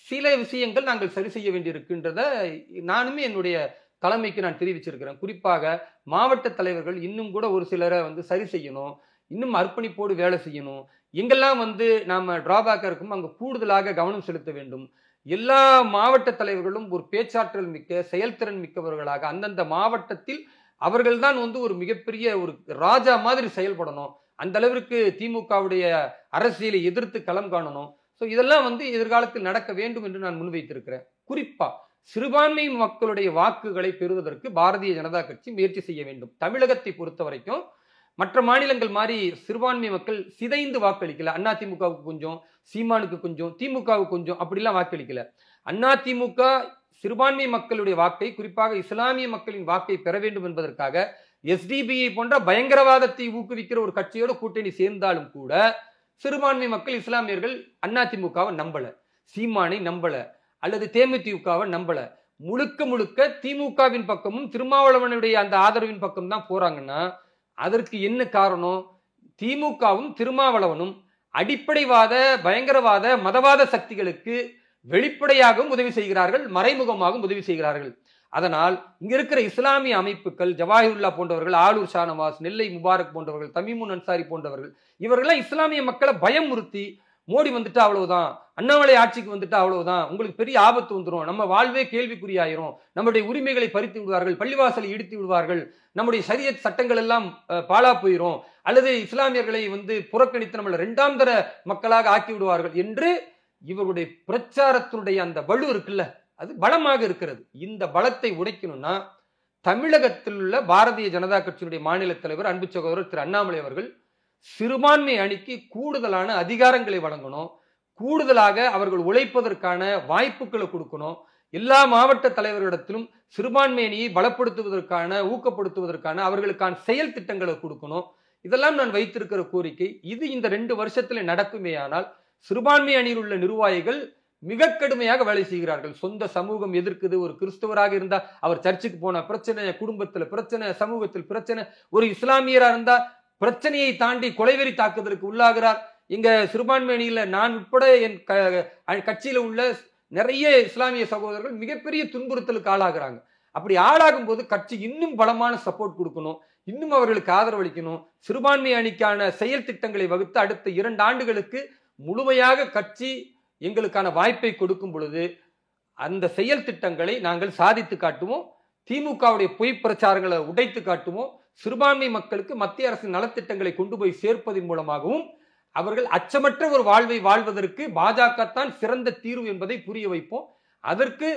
சில விஷயங்கள் நாங்கள் சரி செய்ய வேண்டியிருக்கின்றத நானுமே என்னுடைய தலைமைக்கு நான் தெரிவிச்சிருக்கிறேன். குறிப்பாக மாவட்ட தலைவர்கள் இன்னும் கூட ஒரு சிலரை வந்து சரி செய்யணும், இன்னும் அர்ப்பணிப்போடு வேலை செய்யணும். எங்கெல்லாம் வந்து நாம டிராபேக்கா இருக்கும் அங்க கூடுதலாக கவனம் செலுத்த வேண்டும். எல்லா மாவட்ட தலைவர்களும் ஒரு பேச்சாற்றல் மிக்க, செயல்திறன் மிக்கவர்களாக அந்தந்த மாவட்டத்தில் அவர்கள்தான் வந்து ஒரு மிகப்பெரிய ஒரு ராஜா மாதிரி செயல்படணும். அந்த அளவிற்கு திமுகவுடைய அரசியலை எதிர்த்து களம் காணணும். ஸோ இதெல்லாம் வந்து எதிர்காலத்தில் நடக்க வேண்டும் என்று நான் முன்வைத்திருக்கிறேன். குறிப்பா சிறுபான்மை மக்களுடைய வாக்குகளை பெறுவதற்கு பாரதிய ஜனதா கட்சி முயற்சி செய்ய வேண்டும். தமிழகத்தை பொறுத்த வரைக்கும் மற்ற மாநிலங்கள் மாதிரி சிறுபான்மை மக்கள் சிதைந்து வாக்களிக்கல. அதிமுகவுக்கு கொஞ்சம், சீமானுக்கு கொஞ்சம், திமுகவுக்கு கொஞ்சம், அப்படிலாம் வாக்களிக்கல. அதிமுக சிறுபான்மை மக்களுடைய வாக்கை, குறிப்பாக இஸ்லாமிய மக்களின் வாக்கை பெற வேண்டும் என்பதற்காக எஸ்டிபிஐ போன்ற பயங்கரவாதத்தை ஊக்குவிக்கிற ஒரு கட்சியோட கூட்டணி சேர்ந்தாலும் கூட சிறுபான்மை மக்கள், இஸ்லாமியர்கள் அதிமுகவை நம்பல, சீமானை நம்பல, அல்லது தேமுதிகவை நம்பல. முழுக்க முழுக்க திமுகவின் பக்கமும் திருமாவளவனுடைய அந்த ஆதரவின் பக்கம் தான் போறாங்கன்னா அதற்கு என்ன காரணம்? திமுகவும் திருமாவளவனும் அடிப்படைவாத, பயங்கரவாத, மதவாத சக்திகளுக்கு வெளிப்படையாகவும் உதவி செய்கிறார்கள், மறைமுகமாகவும் உதவி செய்கிறார்கள். அதனால் இங்க இருக்கிற இஸ்லாமிய அமைப்புகள், ஜவாஹிருல்லா போன்றவர்கள், ஆலூர் ஷானவாஸ், நெல்லை முபாரக் போன்றவர்கள், தமிமுன் அன்சாரி போன்றவர்கள், இவர்கள்லாம் இஸ்லாமிய மக்களை பயமுறுத்தி மோடி வந்துட்டா அவ்வளவுதான், அண்ணாமலை ஆட்சிக்கு வந்துட்டா அவ்வளவுதான், உங்களுக்கு பெரிய ஆபத்து வந்துடும், நம்ம வாழ்வே கேள்விக்குறியாயிரும், நம்முடைய உரிமைகளை பறித்து விடுவார்கள், பள்ளிவாசலை இடித்து விடுவார்கள், நம்முடைய ஷரியத் சட்டங்கள் எல்லாம் பாழா போயிரும், அல்லது இஸ்லாமியர்களை புறக்கணித்து நம்மளை இரண்டாம் தர மக்களாக ஆக்கி விடுவார்கள் என்று இவருடைய பிரச்சாரத்தினுடைய அந்த வலு இருக்குல்ல, அது பலமாக இருக்கிறது. இந்த பலத்தை உடைக்கணும்னா தமிழகத்தில் உள்ள பாரதிய ஜனதா கட்சியினுடைய மாநில தலைவர் அன்பு சகோதரர் திரு அண்ணாமலை அவர்கள் சிறுபான்மை அணிக்கு கூடுதலான அதிகாரங்களை வழங்கணும், கூடுதலாக அவர்கள் உழைப்பதற்கான வாய்ப்புகளை கொடுக்கணும். எல்லா மாவட்ட தலைவர்களிடத்திலும் சிறுபான்மை அணியை பலப்படுத்துவதற்கான, ஊக்கப்படுத்துவதற்கான அவர்களுக்கான செயல் திட்டங்களை கொடுக்கணும். இதெல்லாம் நான் வைத்திருக்கிற கோரிக்கை. இது இந்த 2 வருஷத்துல நடக்குமேயானால் சிறுபான்மை அணியில் உள்ள நிர்வாகிகள் மிக கடுமையாக வேலை செய்கிறார்கள். சொந்த சமூகம் எதிர்க்குது. ஒரு கிறிஸ்தவராக இருந்தா அவர் சர்ச்சுக்கு போன பிரச்சனை, குடும்பத்துல பிரச்சனை, சமூகத்தில் பிரச்சனை. ஒரு இஸ்லாமியரா இருந்தா பிரச்சனையை தாண்டி கொலைவெறி தாக்குதலுக்கு உள்ளாகிறார். இங்க சிறுபான்மை அணியில நான் உட்பட என் கட்சியில உள்ள நிறைய இஸ்லாமிய சகோதரர்கள் மிகப்பெரிய துன்புறுத்தலுக்கு ஆளாகிறாங்க. அப்படி ஆளாகும் போது கட்சி இன்னும் பலமான சப்போர்ட் கொடுக்கணும், இன்னும் அவர்களுக்கு ஆதரவளிக்கணும். சிறுபான்மை அணிக்கான செயல் திட்டங்களை வகுத்து அடுத்த 2 ஆண்டுகளுக்கு முழுமையாக கட்சி எங்களுக்கான வாய்ப்பை கொடுக்கும் பொழுது அந்த செயல் திட்டங்களை நாங்கள் சாதித்து காட்டுவோம். திமுகவுடைய பொய் பிரச்சாரங்களை உடைத்து காட்டுவோம். சிறுபான்மை மக்களுக்கு மத்திய அரசின் நலத்திட்டங்களை கொண்டு போய் சேர்ப்பதன் மூலமாகவும் அவர்கள் அச்சமற்ற ஒரு வாழ்வை வாழ்வதற்கு பாஜக தான் சிறந்த தீர்வு என்பதை புரிய வைப்போம். அதற்கு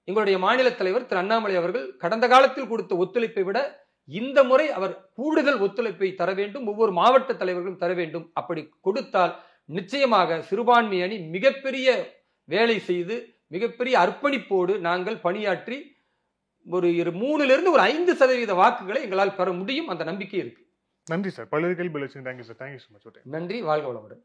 எங்களுடைய மாநில தலைவர் திரு அண்ணாமலை அவர்கள் கடந்த காலத்தில் கொடுத்த ஒத்துழைப்பை விட இந்த முறை அவர் கூடுதல் ஒத்துழைப்பை தர வேண்டும், ஒவ்வொரு மாவட்ட தலைவர்களும் தர வேண்டும். அப்படி கொடுத்தால் நிச்சயமாக சிறுபான்மை அணி மிகப்பெரிய வேலை செய்து, மிகப்பெரிய அர்ப்பணிப்போடு நாங்கள் பணியாற்றி ஒரு 3% ஒரு 5% வாக்குகளை எங்களால் பெற முடியும். அந்த நம்பிக்கை இருக்கு. நன்றி சார். பல்வேறு கேள்வி. Thank you sir. Thank you so much. நன்றி. வாழ்க வளமுடன்.